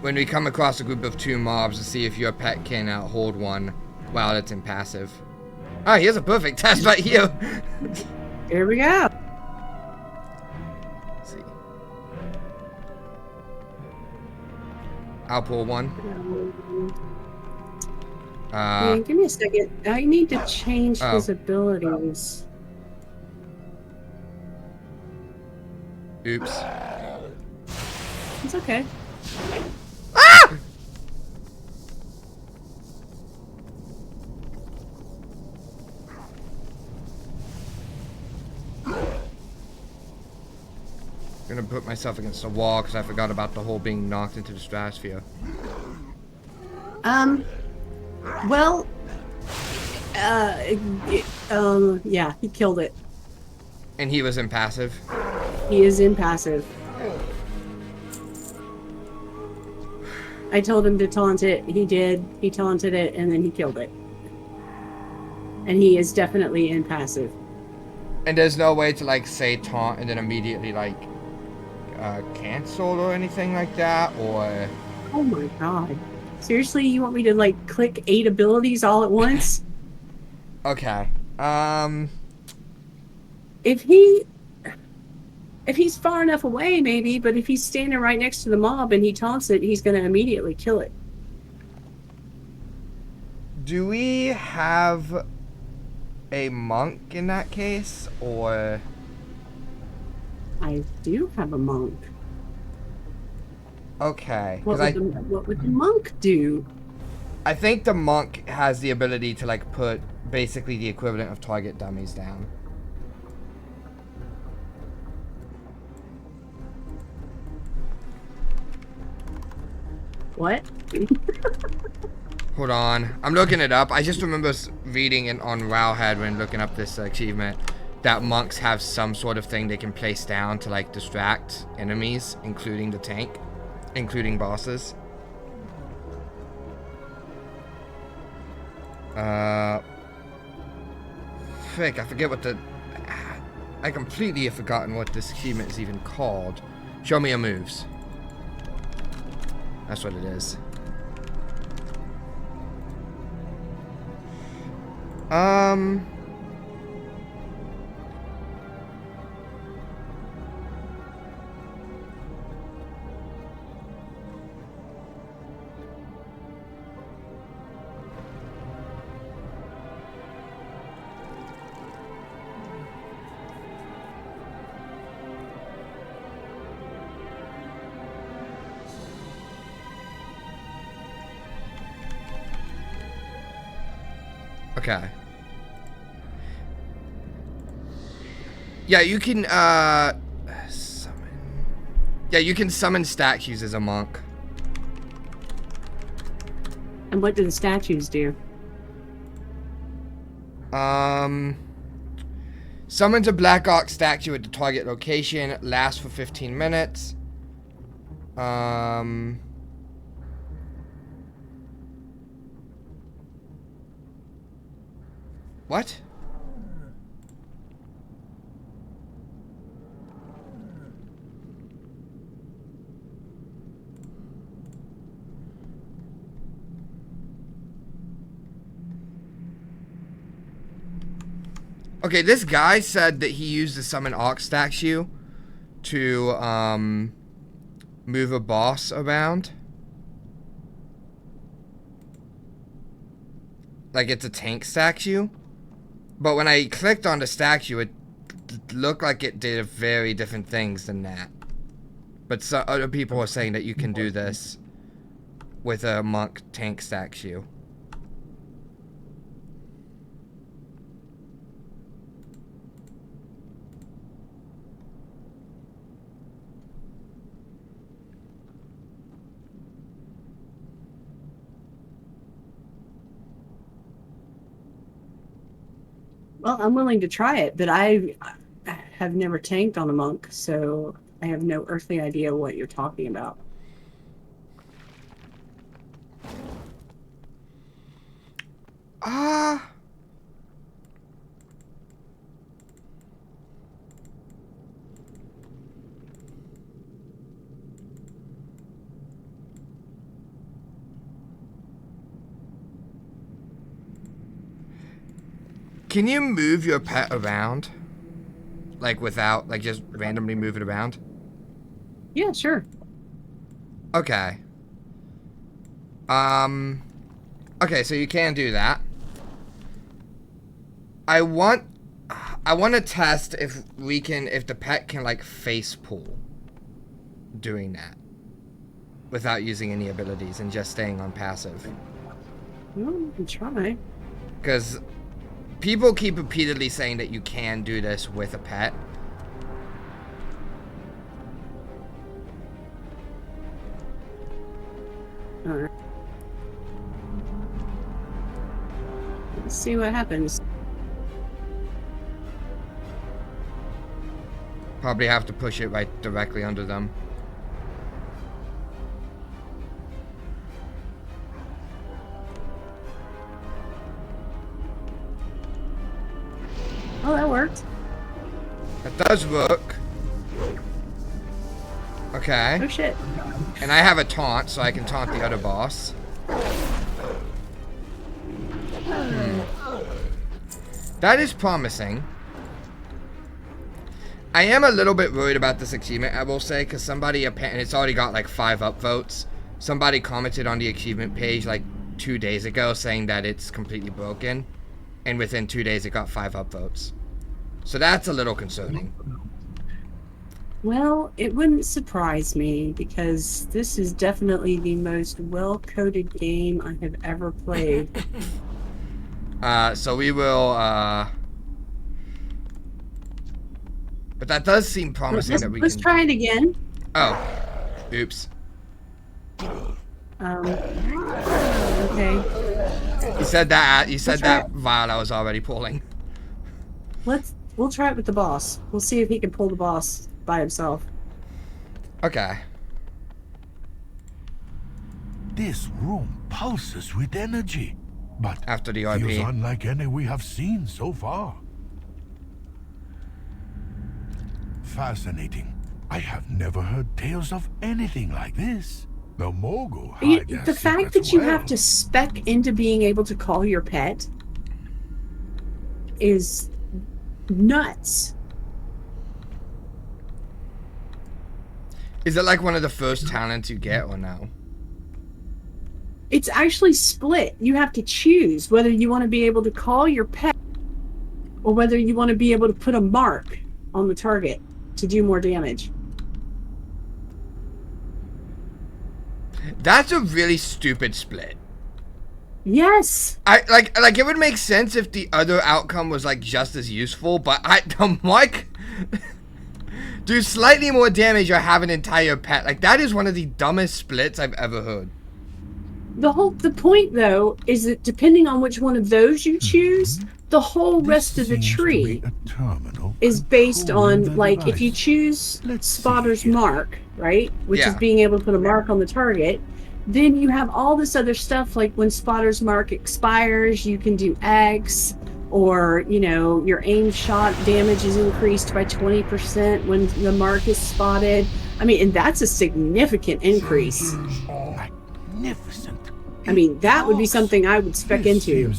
Speaker 1: when we come across a group of 2 mobs, to see if your pet can hold one while it's in passive. Oh, here's a perfect test right here.
Speaker 3: Here we go.
Speaker 1: Let's see. I'll pull one.
Speaker 3: Yeah, give me a second. I need to change
Speaker 1: Oh.
Speaker 3: his abilities.
Speaker 1: Oops.
Speaker 3: It's okay.
Speaker 1: Ah! Gonna put myself against the wall because I forgot about the whole being knocked into the stratosphere.
Speaker 3: Well, yeah, he killed it.
Speaker 1: And he was impassive.
Speaker 3: He is impassive. I told him to taunt it. He did. He taunted it, and then he killed it. And he is definitely impassive.
Speaker 1: And there's no way to like say taunt and then immediately like cancel or anything like that, or
Speaker 3: Oh my god. Seriously, you want me to like click 8 abilities all at once?
Speaker 1: okay.
Speaker 3: If he's far enough away, maybe, but if he's standing right next to the mob and he taunts it, he's gonna immediately kill it.
Speaker 1: Do we have a monk in that case, or
Speaker 3: I do have a monk.
Speaker 1: okay?
Speaker 3: What
Speaker 1: Because
Speaker 3: would the monk do?
Speaker 1: I think the monk has the ability to like put basically the equivalent of target dummies down.
Speaker 3: What?
Speaker 1: Hold on, I'm looking it up. I just remember reading it on Wowhead when looking up this achievement that monks have some sort of thing they can place down to like distract enemies, including the tank, including bosses. Frick, I forget what I completely have forgotten what this achievement is even called. Show me your moves. That's what it is. Okay. Yeah, you can, summon... Yeah, you can summon statues as a monk.
Speaker 3: And what do the statues do?
Speaker 1: Summons a Black Ox statue at the target location. Lasts for 15 minutes. What? Okay, this guy said that he used the summon ox statue to move a boss around. Like it's a tank statue. But when I clicked on the statue, it looked like it did very different things than that. But some other people are saying that you can do this with a monk tank statue.
Speaker 3: Well, I'm willing to try it, but I have never tanked on a monk, so I have no earthly idea what you're talking about.
Speaker 1: Can you move your pet around? Like without, like just randomly move it around?
Speaker 3: Yeah, sure.
Speaker 1: Okay. Okay, so you can do that. I want to test if the pet can like face pull doing that without using any abilities and just staying on passive.
Speaker 3: Well, you can try.
Speaker 1: Because people keep repeatedly saying that you can do this with a pet.
Speaker 3: Alright. Let's see what happens.
Speaker 1: Probably have to push it right directly under them.
Speaker 3: Oh, that worked.
Speaker 1: That does work. Okay.
Speaker 3: Oh shit.
Speaker 1: And I have a taunt, so I can taunt the other boss. That is promising. I am a little bit worried about this achievement, I will say, because somebody, and it's already got like 5 upvotes. Somebody commented on the achievement page like 2 days ago saying that it's completely broken. And within 2 days it got 5 upvotes. So that's a little concerning.
Speaker 3: Well, it wouldn't surprise me because this is definitely the most well-coded game I have ever played.
Speaker 1: So we will, but that does seem promising that we can...
Speaker 3: Let's try it again.
Speaker 1: Oh. Oops.
Speaker 3: Okay.
Speaker 1: You said that while I was already pulling.
Speaker 3: We'll try it with the boss. We'll see if he can pull the boss by himself.
Speaker 1: Okay.
Speaker 2: This room pulses with energy, but
Speaker 1: After the
Speaker 2: feels
Speaker 1: IP.
Speaker 2: unlike any we have seen so far. Fascinating. I have never heard tales of anything like this. The Mogul hide their
Speaker 3: The fact
Speaker 2: secrets
Speaker 3: that you
Speaker 2: well.
Speaker 3: have to spec into being able to call your pet is nuts.
Speaker 1: Is it like one of the first talents you get or no?
Speaker 3: It's actually split. You have to choose whether you want to be able to call your pet or whether you want to be able to put a mark on the target to do more damage.
Speaker 1: That's a really stupid split.
Speaker 3: Yes.
Speaker 1: I like it would make sense if the other outcome was like just as useful, but the Mark do slightly more damage or have an entire pet. Like that is one of the dumbest splits I've ever heard.
Speaker 3: The point though is that depending on which one of those you choose, the whole rest of the tree is based on like if you choose Spotter's Mark, right? Which is being able to put a mark on the target. Then you have all this other stuff like when Spotter's Mark expires, you can do X, or, you know, your aim shot damage is increased by 20% when the mark is spotted. I mean, and that's a significant increase.
Speaker 2: Magnificent.
Speaker 3: I mean, that would be something I would spec into.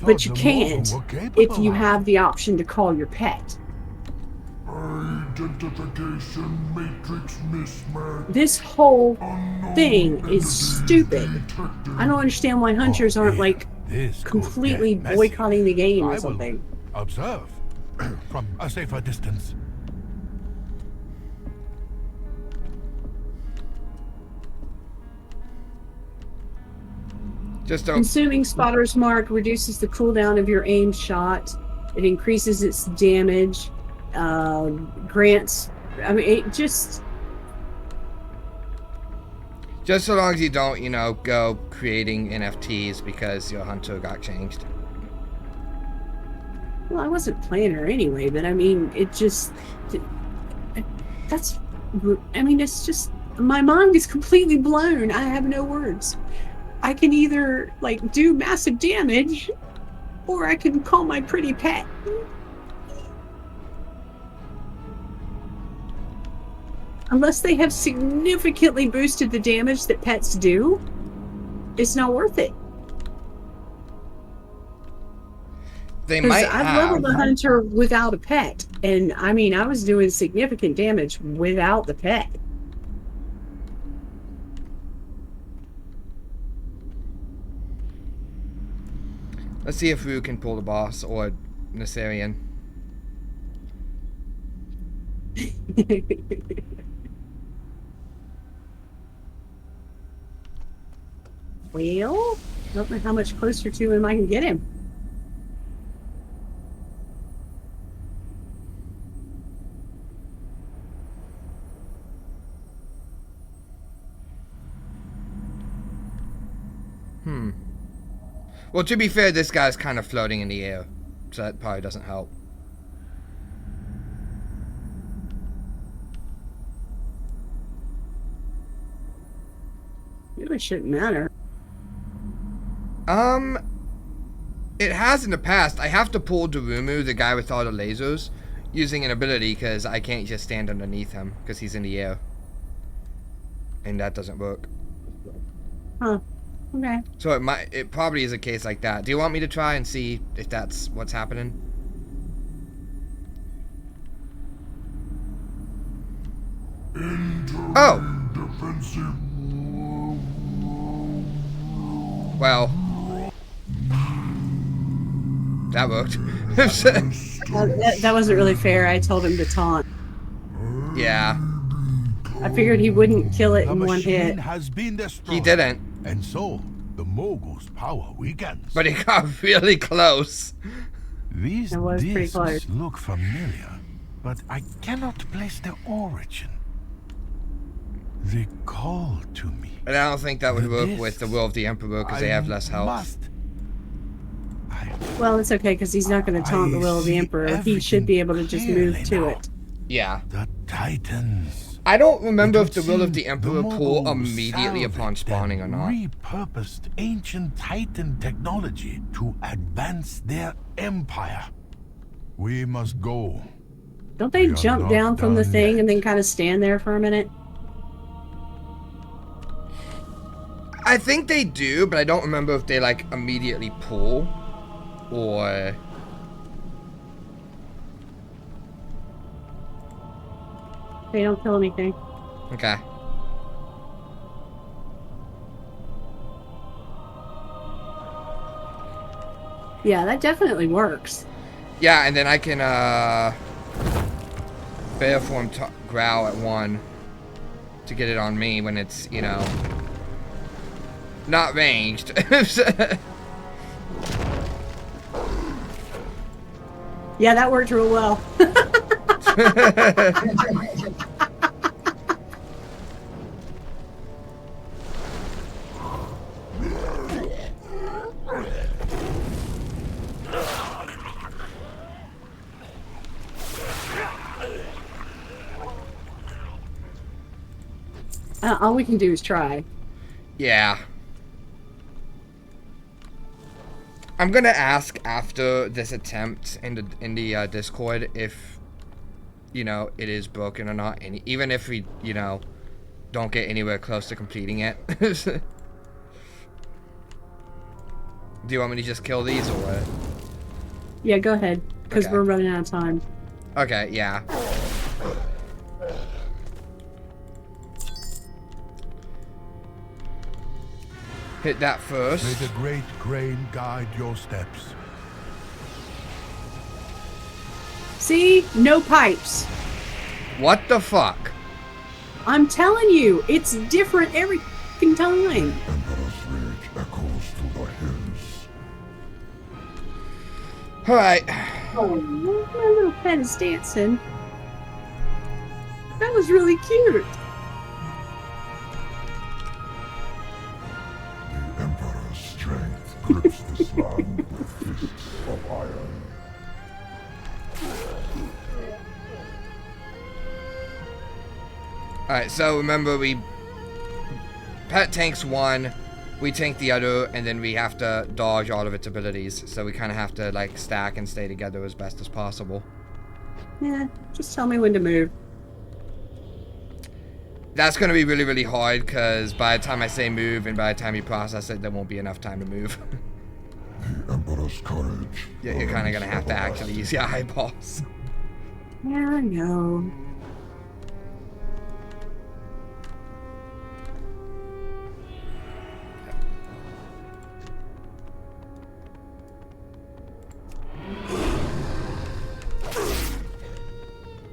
Speaker 3: But you can't if you have the option to call your pet.
Speaker 4: Identification matrix mismatch.
Speaker 3: This whole thing is stupid. I don't understand why hunters aren't like completely boycotting the game or something.
Speaker 2: Observe from a safer distance.
Speaker 1: Just don't.
Speaker 3: Consuming Spotter's Mark reduces the cooldown of your aim shot. It increases its damage. Grants. I mean, it just
Speaker 1: so long as you don't, you know, go creating NFTs because your hunter got changed.
Speaker 3: Well, I wasn't playing her anyway, but I mean, it just that's. I mean, it's just my mind is completely blown. I have no words. I can either like do massive damage, or I can call my pretty pet. Unless they have significantly boosted the damage that pets do, it's not worth it.
Speaker 1: They might have.
Speaker 3: I've leveled a hunter without a pet, and I mean, I was doing significant damage without the pet.
Speaker 1: Let's see if Rue can pull the boss or Nassarian.
Speaker 3: Well, I don't know how much closer to him I can get him.
Speaker 1: Well, to be fair, this guy's kind of floating in the air, so that probably doesn't help.
Speaker 3: It shouldn't matter.
Speaker 1: It has in the past. I have to pull Darumu, the guy with all the lasers, using an ability because I can't just stand underneath him because he's in the air. And that doesn't work.
Speaker 3: Huh. Okay.
Speaker 1: So it probably is a case like that. Do you want me to try and see if that's what's happening? Oh! Well. That worked.
Speaker 3: That wasn't really fair. I told him to taunt.
Speaker 1: Yeah.
Speaker 3: I figured he wouldn't kill it in one hit.
Speaker 2: Has been destroyed,
Speaker 1: He didn't.
Speaker 2: and so the mogul's power weakens.
Speaker 1: But he got really close.
Speaker 2: These
Speaker 3: That was pretty
Speaker 2: discs
Speaker 3: close.
Speaker 2: look familiar, but I cannot place their origin. They call to me.
Speaker 1: And I don't think that would
Speaker 2: The
Speaker 1: work with the
Speaker 2: discs.
Speaker 1: Will of the Emperor because they
Speaker 2: I
Speaker 1: have less health.
Speaker 2: must-
Speaker 3: Well, it's okay because he's not going to taunt the will of the
Speaker 2: see
Speaker 3: Emperor. He should be able to just move
Speaker 2: everything
Speaker 3: to
Speaker 2: clearly
Speaker 3: it.
Speaker 1: Yeah.
Speaker 2: The Titans.
Speaker 1: I don't remember
Speaker 2: It
Speaker 1: if
Speaker 2: would
Speaker 1: the Will of
Speaker 2: seem
Speaker 1: the Emperor pull
Speaker 2: Moguls
Speaker 1: immediately upon
Speaker 2: salvaged
Speaker 1: spawning or
Speaker 2: and
Speaker 1: not.
Speaker 2: repurposed ancient Titan technology to advance their empire. We must go.
Speaker 3: Don't they
Speaker 2: We are
Speaker 3: jump
Speaker 2: not
Speaker 3: down from the
Speaker 2: done
Speaker 3: thing
Speaker 2: yet.
Speaker 3: and then kind of stand there for a minute?
Speaker 1: I think they do, but I don't remember if they like immediately pull or...
Speaker 3: They don't kill anything.
Speaker 1: Okay.
Speaker 3: Yeah, that definitely works.
Speaker 1: Yeah, and then I can bear form growl at 1 to get it on me when it's, you know, Not ranged.
Speaker 3: Yeah, that worked real well. All we can do is try.
Speaker 1: Yeah. I'm gonna ask after this attempt in the Discord if, you know, it is broken or not, and even if we, you know, don't get anywhere close to completing it. Do you want me to just kill these or what?
Speaker 3: Yeah, go ahead, because
Speaker 1: Okay.
Speaker 3: we're running out of time.
Speaker 1: Okay, yeah. Hit that
Speaker 2: May
Speaker 1: first.
Speaker 2: the great crane guide your steps.
Speaker 3: See? No pipes.
Speaker 1: What the fuck?
Speaker 3: I'm telling you, it's different every fucking time.
Speaker 2: Emperor's rage echoes through the hills.
Speaker 1: Alright.
Speaker 3: Oh, my little pet is dancing. That was really cute.
Speaker 2: The Emperor's strength grips this land with fists of iron.
Speaker 1: Alright, so remember Pet tanks one, we tank the other, and then we have to dodge all of its abilities. So we kind of have to, like, stack and stay together as best as possible.
Speaker 3: Yeah, just tell me when to move.
Speaker 1: That's going to be really, really hard, because by the time I say move and by the time you process it, there won't be enough time to move.
Speaker 2: The Emperor's courage.
Speaker 1: Yeah, you're kind of going to have to actually use your eyeballs.
Speaker 3: Yeah, I know.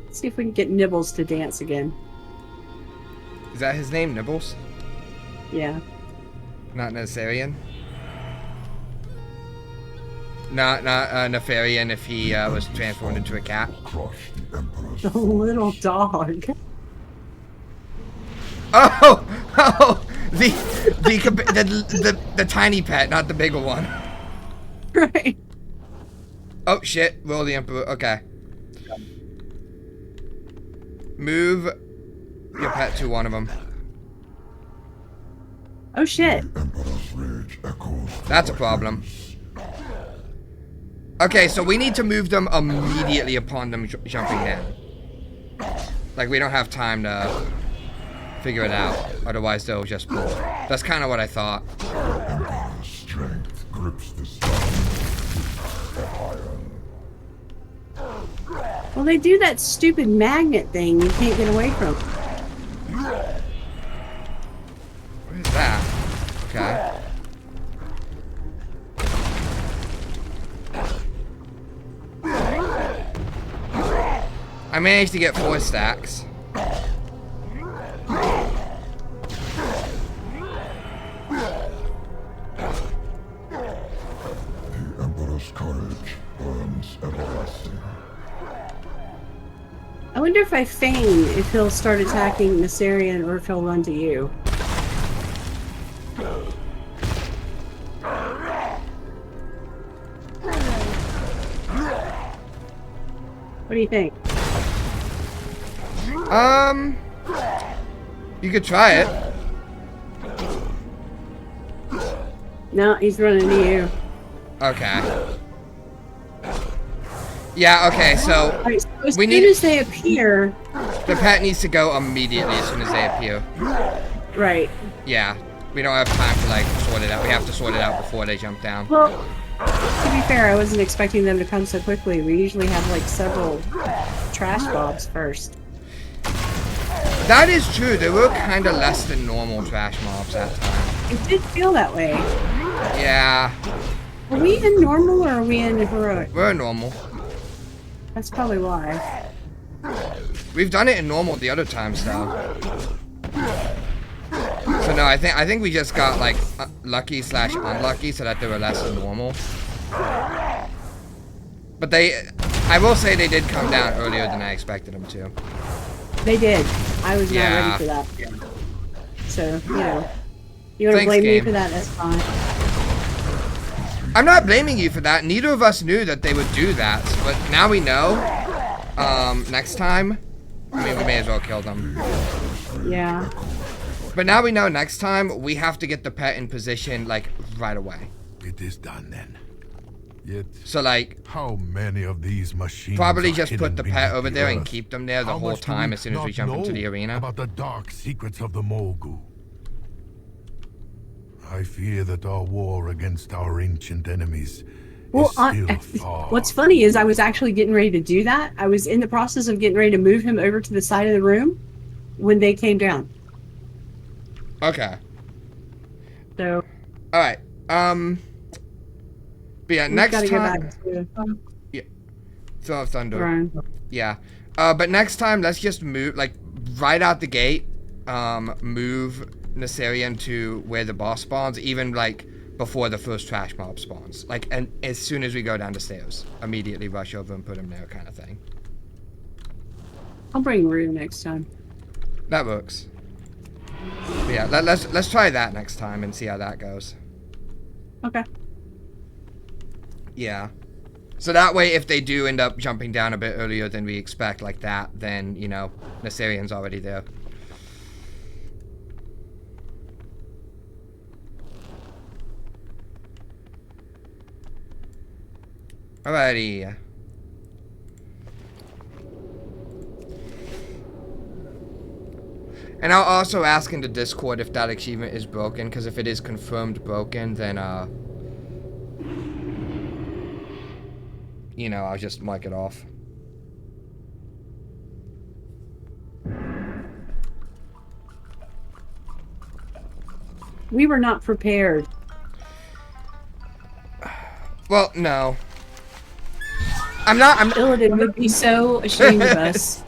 Speaker 3: Let's see if we can get Nibbles to dance again.
Speaker 1: Is that his name, Nibbles?
Speaker 3: Yeah.
Speaker 1: Not Necessarian? Not Nefarian if he was transformed into a cat.
Speaker 2: Crush the Emperor's
Speaker 3: The little dog.
Speaker 1: Oh! Oh! The tiny pet, not the bigger one.
Speaker 3: Right.
Speaker 1: Oh shit, roll the Emperor. Okay. Move your pet to one of them.
Speaker 3: Oh shit.
Speaker 2: Emperor's rage echoes.
Speaker 1: That's a problem. Okay, so we need to move them immediately upon them jumping down. Like, we don't have time to figure it out. Otherwise, they'll just pull. That's kind of what I thought.
Speaker 2: Emperor's strength grips this land with fists of iron.
Speaker 3: Well, they do that stupid magnet thing you can't get away from.
Speaker 1: What is that? Okay. I managed to get 4 stacks.
Speaker 2: The Emperor's courage burns everlasting.
Speaker 3: I wonder if I feign if he'll start attacking Nassarian or if he'll run to you. What do you think?
Speaker 1: You could try it.
Speaker 3: No, he's running to you.
Speaker 1: Okay. Yeah, okay, so
Speaker 3: Alright, so as
Speaker 1: we
Speaker 3: soon
Speaker 1: need-
Speaker 3: as they appear,
Speaker 1: the pet needs to go immediately as soon as they appear.
Speaker 3: right.
Speaker 1: Yeah, we don't have time to, like, sort it out. We have to sort it out before they jump down.
Speaker 3: Well, to be fair, I wasn't expecting them to come so quickly. We usually have like several trash mobs first.
Speaker 1: That is true. They were kind of less than normal trash mobs that time.
Speaker 3: It did feel that way.
Speaker 1: Yeah,
Speaker 3: Are we in normal or are we in heroic?
Speaker 1: we're normal.
Speaker 3: That's probably why.
Speaker 1: We've done it in normal the other times, though. So no, I think we just got, like, lucky / unlucky, so that they were less than normal. But I will say they did come down earlier than I expected them to.
Speaker 3: They did. I was not ready for that. So, you know, you want to blame me for that, that's fine.
Speaker 1: I'm not blaming you for that. Neither of us knew that they would do that, but now we know. Next time, I mean, we may as well kill them.
Speaker 3: Yeah.
Speaker 1: But now we know next time we have to get the pet in position, like, right away.
Speaker 2: It is done then. Yet,
Speaker 1: so like,
Speaker 2: how many of these machines
Speaker 1: probably just put the pet over there and keep them there the whole time as soon as we jump into the arena.
Speaker 2: About the dark secrets of the Mogu. I fear that our war against our ancient enemies is still far.
Speaker 3: What's funny is I was actually getting ready to do that. I was in the process of getting ready to move him over to the side of the room when they came down.
Speaker 1: Okay.
Speaker 3: So.
Speaker 1: All right. But yeah, next time. Yeah. Throw of Thunder.
Speaker 3: Right.
Speaker 1: Yeah. But next time, let's just move, like, right out the gate. Move Nasarian to where the boss spawns, even like before the first trash mob spawns. Like, and as soon as we go down the stairs, immediately rush over and put him there, kind of thing.
Speaker 3: I'll bring Rue next time.
Speaker 1: That works. But yeah, let's try that next time and see how that goes.
Speaker 3: Okay.
Speaker 1: Yeah. So that way, if they do end up jumping down a bit earlier than we expect, like that, then, you know, Nasarian's already there. Alrighty. And I'll also ask in the Discord if that achievement is broken, because if it is confirmed broken, then, you know, I'll just mark it off.
Speaker 3: We were not prepared.
Speaker 1: Well, no. I'm not.
Speaker 3: Illidan would be so ashamed of us.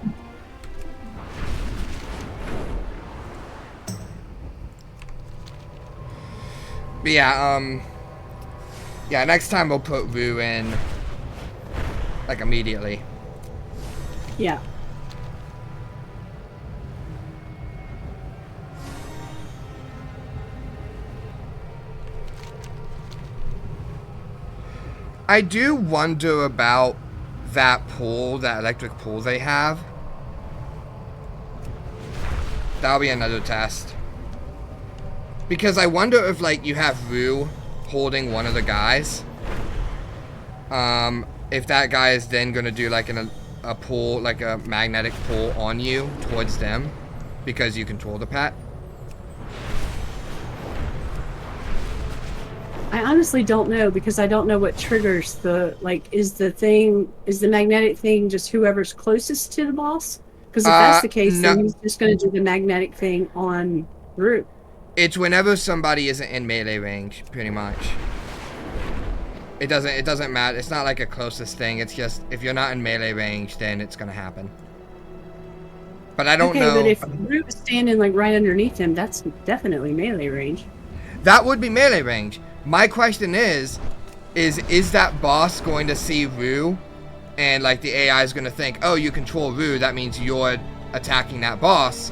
Speaker 1: But yeah, yeah, next time we'll put Rue in, like, immediately.
Speaker 3: Yeah.
Speaker 1: I do wonder about that pool, that electric pool they have. That'll be another test. Because I wonder if, like, you have Rue holding one of the guys. If that guy is then going to do, like, a pull, like a magnetic pull on you towards them. Because you control the pet.
Speaker 3: I honestly don't know, because I don't know what triggers the, like, is the magnetic thing just whoever's closest to the boss? Because if that's the case,
Speaker 1: no.
Speaker 3: then he's just going to do the magnetic thing on Rue.
Speaker 1: It's whenever somebody isn't in melee range, pretty much. It doesn't matter. It's not like a closest thing. It's just, if you're not in melee range, then it's going to happen. But I don't know.
Speaker 3: Okay, but if Rue is standing, like, right underneath him, that's definitely melee range.
Speaker 1: That would be melee range. My question is that boss going to see Rue and, like, the AI is going to think, oh, you control Rue, that means you're attacking that boss.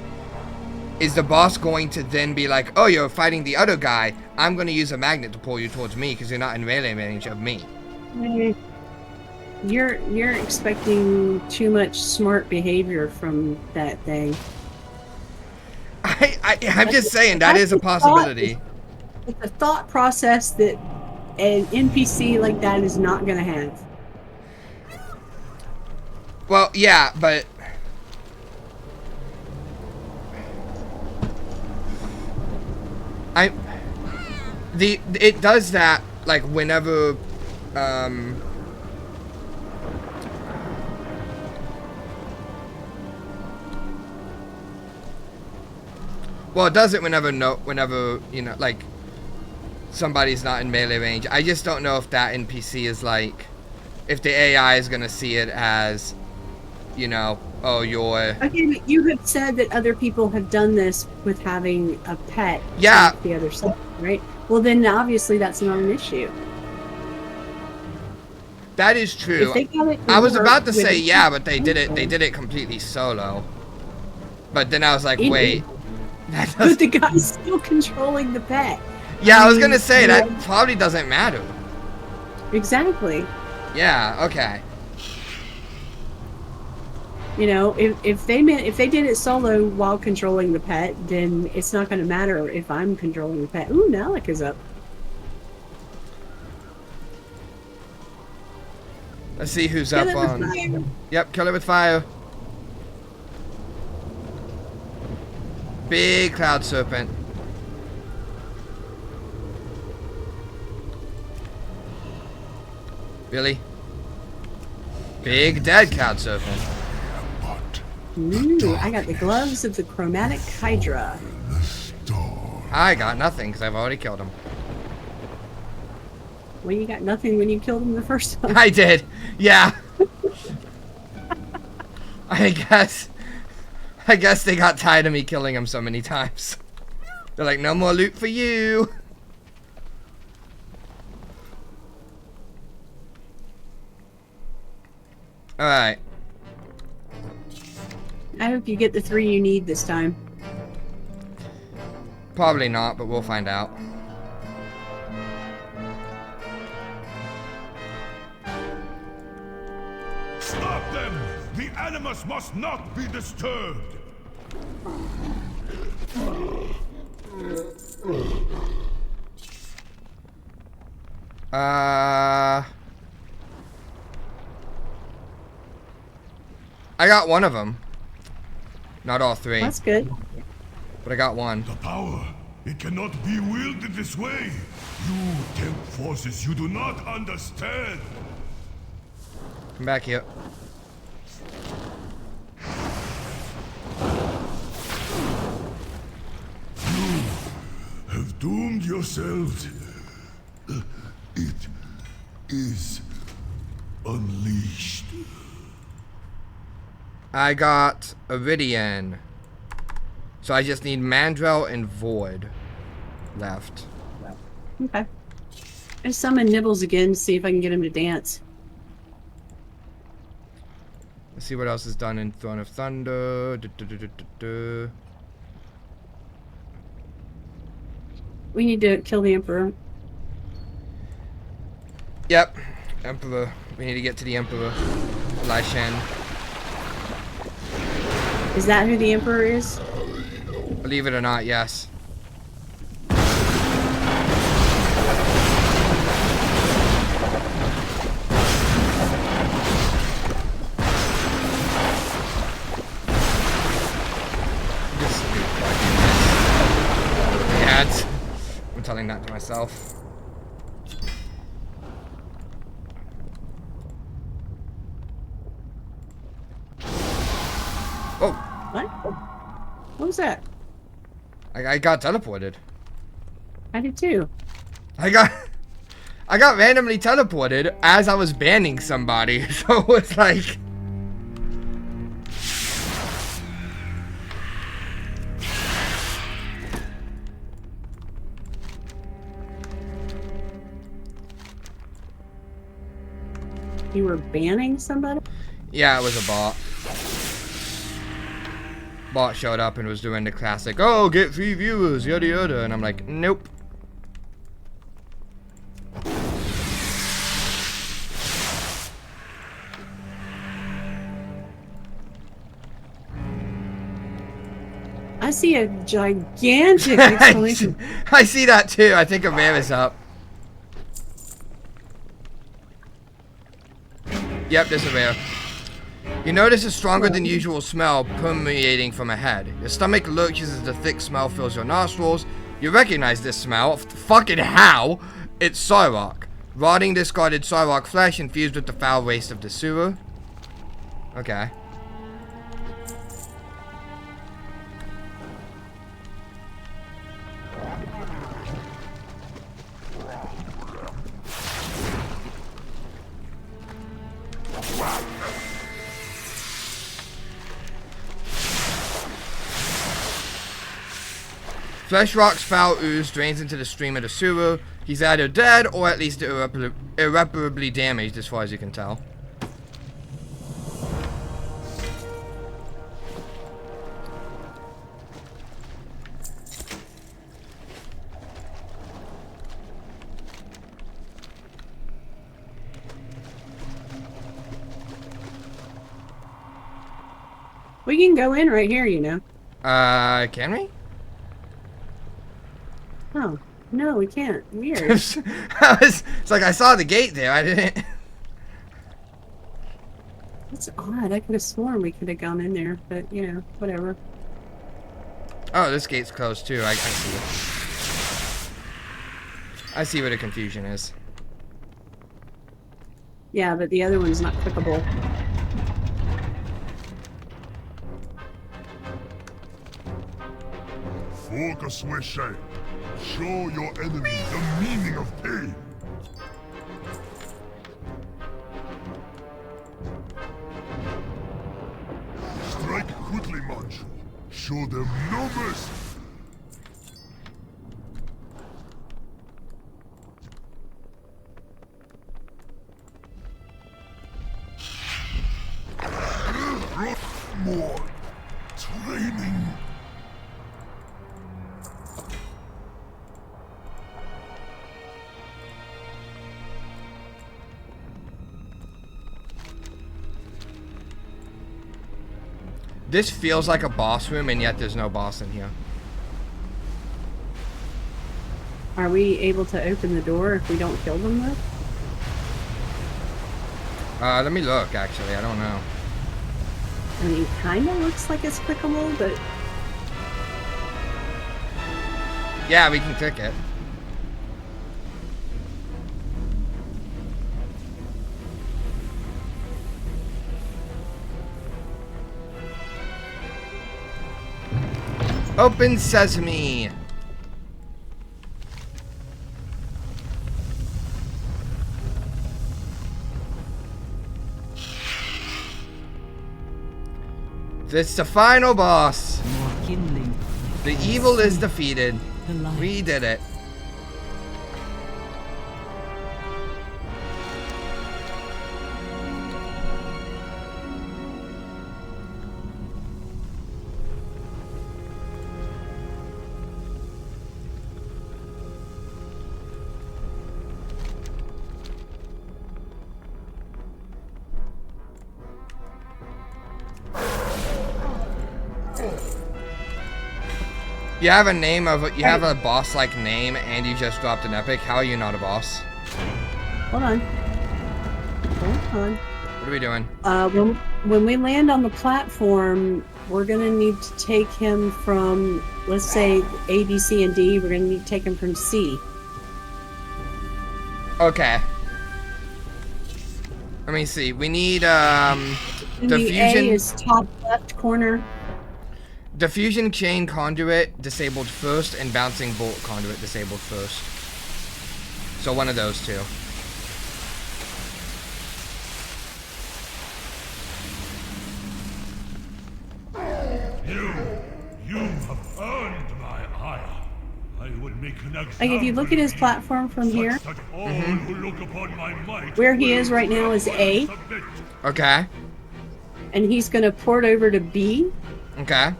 Speaker 1: Is the boss going to then be like, oh, you're fighting the other guy, I'm going to use a magnet to pull you towards me because you're not in melee range of me?
Speaker 3: You're expecting too much smart behavior from that thing.
Speaker 1: I'm just saying that is a possibility.
Speaker 3: It's a thought process that an NPC like that is not going to have.
Speaker 1: Well, yeah, but it does that, like, whenever well, it does it whenever you know, like, somebody's not in melee range. I just don't know if that NPC is, like, if the AI is gonna see it as you know, oh, you're...
Speaker 3: Again, you have said that other people have done this with having a pet.
Speaker 1: Yeah.
Speaker 3: On the other side, right? Well, then obviously that's not an issue.
Speaker 1: That is true.
Speaker 3: If they got it to
Speaker 1: I was
Speaker 3: work
Speaker 1: about to
Speaker 3: with
Speaker 1: say,
Speaker 3: a-
Speaker 1: yeah, but they did it completely solo. But then I was like, wait. That
Speaker 3: But
Speaker 1: does...
Speaker 3: the guy's still controlling the pet.
Speaker 1: Yeah, I was
Speaker 3: mean,
Speaker 1: gonna say,
Speaker 3: you
Speaker 1: that
Speaker 3: know,
Speaker 1: probably doesn't matter.
Speaker 3: exactly.
Speaker 1: Yeah, okay.
Speaker 3: You know, if they did it solo while controlling the pet, then it's not going to matter if I'm controlling the pet. Ooh, Nalik is up.
Speaker 1: Let's see who's
Speaker 3: Kill
Speaker 1: up
Speaker 3: it with
Speaker 1: on...
Speaker 3: fire.
Speaker 1: Yep, kill it with fire. Big cloud serpent. Really? Big dead cloud serpent.
Speaker 3: Ooh, I got the gloves of the chromatic hydra.
Speaker 1: I got nothing because I've already killed him.
Speaker 3: Well, you got nothing when you killed him the first time.
Speaker 1: I did. Yeah. I guess they got tired of me killing him so many times. They're like, no more loot for you. Alright.
Speaker 3: I hope you get the 3 you need this time.
Speaker 1: Probably not, but we'll find out.
Speaker 4: Stop them! The animus must not be disturbed!
Speaker 1: I got one of them. Not all 3,
Speaker 3: That's good.
Speaker 1: but I got one.
Speaker 4: The power, it cannot be wielded this way. You tempt forces you do not understand.
Speaker 1: Come back here.
Speaker 4: Have doomed yourselves. It is unleashed.
Speaker 1: I got Iridian. So I just need Mandrel and Void left.
Speaker 3: Okay. I summon Nibbles again to see if I can get him to dance.
Speaker 1: Let's see what else is done in Throne of Thunder.
Speaker 3: We need to kill the Emperor.
Speaker 1: Yep. Emperor. We need to get to the Emperor. Lai Shen.
Speaker 3: Is that who the Emperor is?
Speaker 1: Believe it or not, yes. Ads. I'm telling that to myself. Oh,
Speaker 3: What? What was that?
Speaker 1: I got teleported.
Speaker 3: I did too.
Speaker 1: I got randomly teleported as I was banning somebody. So it's like,
Speaker 3: You were banning somebody?
Speaker 1: yeah, it was a bot. Bot showed up and was doing the classic, oh, get 3 viewers, yada yada, and I'm like, nope.
Speaker 3: I see a gigantic exclamation.
Speaker 1: I see that too. I think a bear is up. Yep, there's a bear. You notice a stronger than usual smell permeating from ahead. Your stomach lurches as the thick smell fills your nostrils. You recognize this smell. Fucking how? It's Cyrock. Rotting discarded Cyrock flesh infused with the foul waste of the sewer. Okay. Fresh rock's foul ooze drains into the stream of the sewer. He's either dead or at least irreparably damaged, as far as you can tell.
Speaker 3: We can go in right here, you know.
Speaker 1: Can we?
Speaker 3: Oh, no, we can't. Weird.
Speaker 1: It's like I saw the gate there. I didn't.
Speaker 3: That's odd. I could have sworn we could have gone in there, but, you know, whatever.
Speaker 1: Oh, this gate's closed too. I see it. I see where the confusion is.
Speaker 3: Yeah, but the other one's not clickable.
Speaker 4: Focus, Wishay. Show your enemy the meaning of pain. Strike quickly, Manchu. Show them no mercy. More training.
Speaker 1: This feels like a boss room, and yet there's no boss in here.
Speaker 3: Are we able to open the door if we don't kill them, though?
Speaker 1: Let me look, actually. I don't know.
Speaker 3: I mean, it kind of looks like it's clickable, but...
Speaker 1: Yeah, we can click it. Open sesame! It's the final boss.
Speaker 5: More kindling.
Speaker 1: The evil is defeated.
Speaker 5: The light.
Speaker 1: We did it. You have a name of you have a boss-like name, and you just dropped an epic. How are you not a boss?
Speaker 3: Hold on. Hold on.
Speaker 1: What are we doing?
Speaker 3: When we land on the platform, we're gonna need to take him from, let's say, A, B, C, and D. We're gonna need to take him from C.
Speaker 1: Okay. Let me see. We need
Speaker 3: And the
Speaker 1: diffusion.
Speaker 3: A is top left corner.
Speaker 1: Diffusion chain conduit disabled first, and bouncing bolt conduit disabled first. So one of those two.
Speaker 4: You have earned my ire. I would make an example.
Speaker 3: Like, if you look at his platform from here,
Speaker 4: That all who look upon my might
Speaker 3: where he
Speaker 4: will
Speaker 3: is right now is A,
Speaker 4: submit.
Speaker 1: Okay.
Speaker 3: and he's gonna port over to B.
Speaker 1: Okay.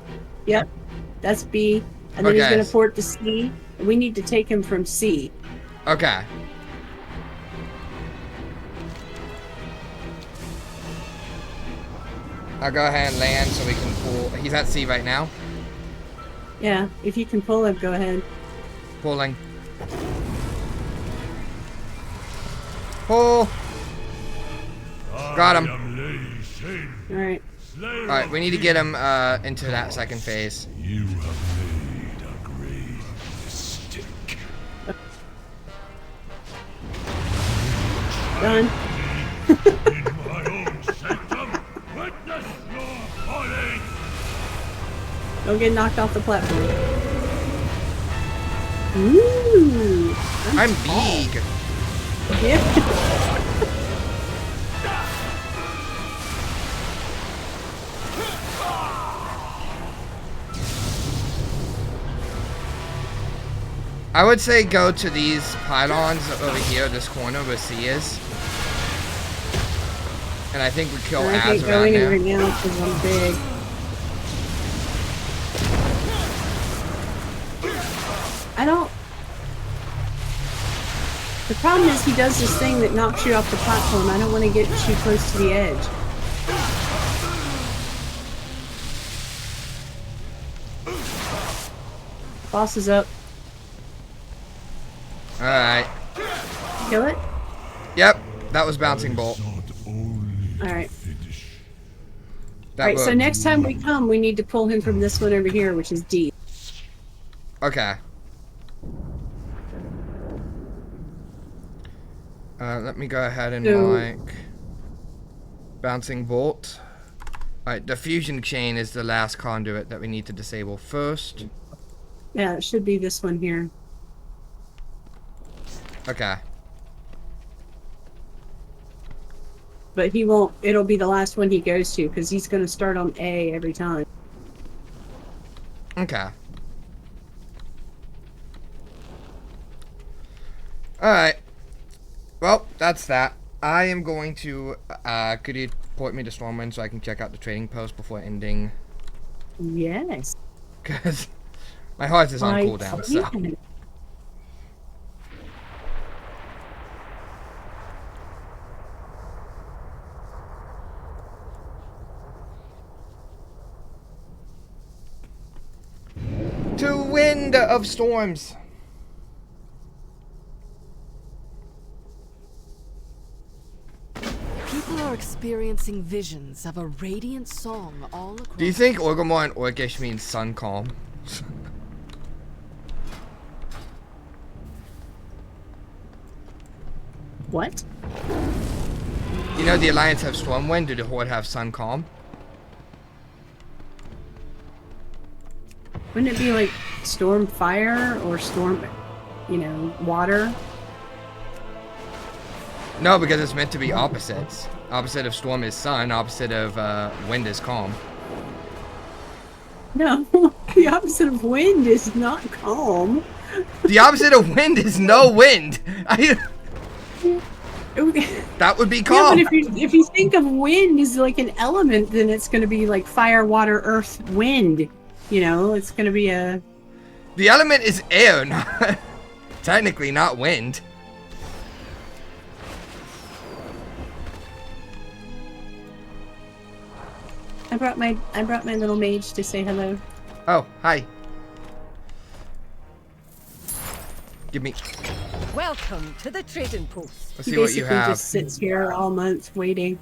Speaker 3: Yep, that's B. And then he's
Speaker 1: Okay.
Speaker 3: gonna port to C. We need to take him from C.
Speaker 1: Okay. I'll go ahead and land so we can pull. He's at C right now.
Speaker 3: Yeah, if you can pull him, go ahead.
Speaker 1: Pulling. Pull. Got him.
Speaker 3: Alright.
Speaker 1: Alright, we need to get him into that second phase.
Speaker 4: You have made a grave mistake.
Speaker 3: Done.
Speaker 4: In my own sanctum, witness your folly.
Speaker 3: Don't get knocked off the platform. Ooh.
Speaker 1: I'm big.
Speaker 3: Yeah.
Speaker 1: I would say go to these pylons over here, this corner where C is. And I think we kill
Speaker 3: I
Speaker 1: Az
Speaker 3: can't go
Speaker 1: around
Speaker 3: anywhere
Speaker 1: there.
Speaker 3: now because I'm big. I don't... The problem is he does this thing that knocks you off the platform. I don't want to get too close to the edge. Boss is up.
Speaker 1: Alright.
Speaker 3: Kill it?
Speaker 1: Yep, that was bouncing bolt.
Speaker 3: Alright.
Speaker 1: That
Speaker 3: Alright, so
Speaker 1: would-
Speaker 3: next time we come, we need to pull him from this one over here, which is D.
Speaker 1: Okay. Let me go ahead and
Speaker 3: So-
Speaker 1: like bouncing bolt. Alright, diffusion chain is the last conduit that we need to disable first.
Speaker 3: Yeah, it should be this one here.
Speaker 1: Okay.
Speaker 3: But he won't, it'll be the last one he goes to, because he's going to start on A every time.
Speaker 1: Okay. Alright. Well, that's that. I am going to, could you port me to Stormwind so I can check out the trading post before ending?
Speaker 3: Yes.
Speaker 1: Because my heart is on
Speaker 3: I
Speaker 1: cooldown, so.
Speaker 3: can.
Speaker 1: To wind of storms.
Speaker 5: People are experiencing visions of a radiant song all across.
Speaker 1: Do you think Orgrimmar and Orcish means sun calm?
Speaker 3: What?
Speaker 1: You know the Alliance have Stormwind, do the Horde have sun calm?
Speaker 3: Wouldn't it be like storm fire or storm, you know, water?
Speaker 1: No, because it's meant to be opposites. Opposite of storm is sun, opposite of wind is calm.
Speaker 3: No, the opposite of wind is not calm.
Speaker 1: The opposite of wind is no wind. That would be
Speaker 3: Yeah,
Speaker 1: calm.
Speaker 3: but if you think of wind as like an element, then it's going to be like fire, water, earth, wind. You know, it's going to be a...
Speaker 1: The element is air, not, technically not wind.
Speaker 3: I brought my little mage to say hello.
Speaker 1: Oh, hi. Give me.
Speaker 5: Welcome to the trading post.
Speaker 1: Let's
Speaker 3: He
Speaker 1: see what
Speaker 3: basically
Speaker 1: you have.
Speaker 3: just sits here all month waiting.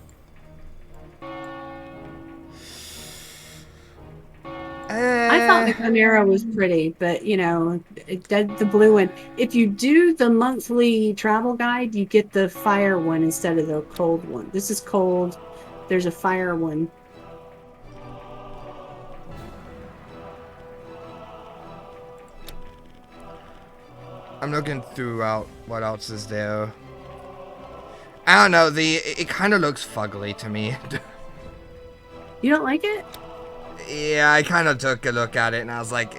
Speaker 3: I thought the Chimera was pretty, but you know, the blue one. If you do the monthly travel guide, you get the fire one instead of the cold one. This is cold. There's a fire one.
Speaker 1: I'm looking throughout what else is there. I don't know, it kind of looks fugly to me.
Speaker 3: You don't like it?
Speaker 1: Yeah, I kind of took a look at it and I was like,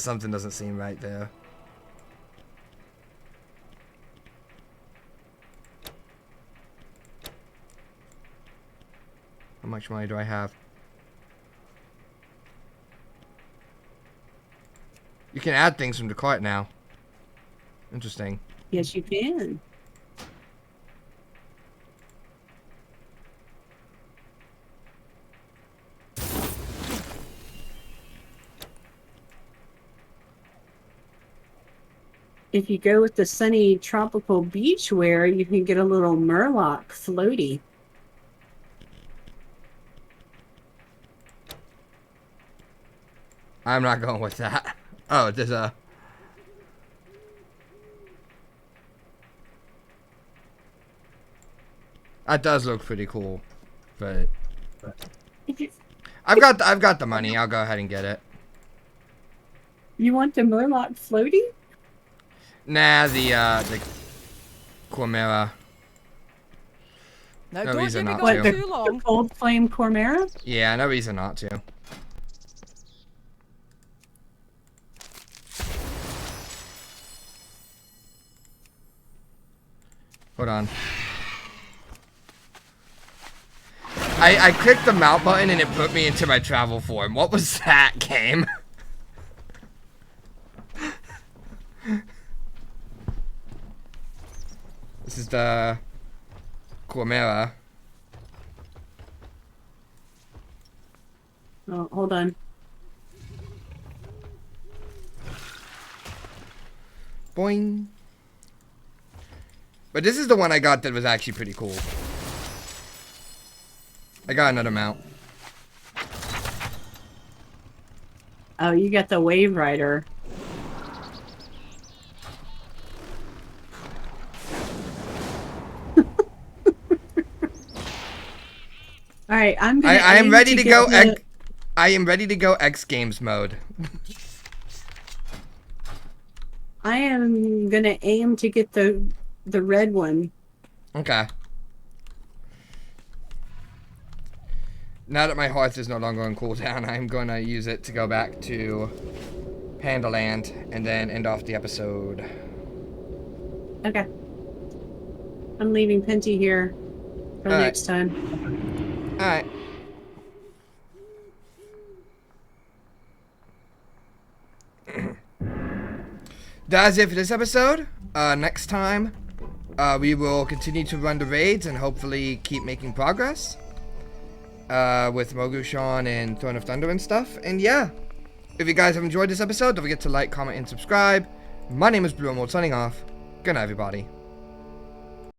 Speaker 1: something doesn't seem right there. How much money do I have? You can add things from the cart now. Interesting.
Speaker 3: Yes, you can. If you go with the sunny tropical beach wear, you can get a little Murloc floaty.
Speaker 1: I'm not going with that. Oh, there's a... That does look pretty cool, but I've got the money. I'll go ahead and get it.
Speaker 3: You want the Murloc floaty?
Speaker 1: Nah, the Chimera.
Speaker 5: Now
Speaker 1: No
Speaker 5: don't
Speaker 1: reason
Speaker 5: you be
Speaker 1: not
Speaker 5: going
Speaker 1: to.
Speaker 5: too
Speaker 3: The
Speaker 5: long.
Speaker 3: Cold Flame Chimera?
Speaker 1: Yeah, no reason not to. Hold on. I clicked the mount button and it put me into my travel form. What was that game? This is the Chimera.
Speaker 3: Oh, hold on.
Speaker 1: Boing. But this is the one I got that was actually pretty cool. I got another mount.
Speaker 3: Oh, you got the Wave Rider. All right, I'm gonna.
Speaker 1: I am ready to go.
Speaker 3: The...
Speaker 1: I am ready to go X Games mode.
Speaker 3: I am gonna aim to get the red one.
Speaker 1: Okay. Now that my hearth is no longer on cooldown, I'm gonna use it to go back to Panda Land and then end off the episode.
Speaker 3: Okay. I'm leaving Penty here for
Speaker 1: All
Speaker 3: next time.
Speaker 1: Alright. That's it for this episode. Next time, we will continue to run the raids and hopefully keep making progress. With Mogushan and Throne of Thunder and stuff. And yeah, if you guys have enjoyed this episode, don't forget to like, comment, and subscribe. My name is Blue Emerald, signing off. Good night, everybody.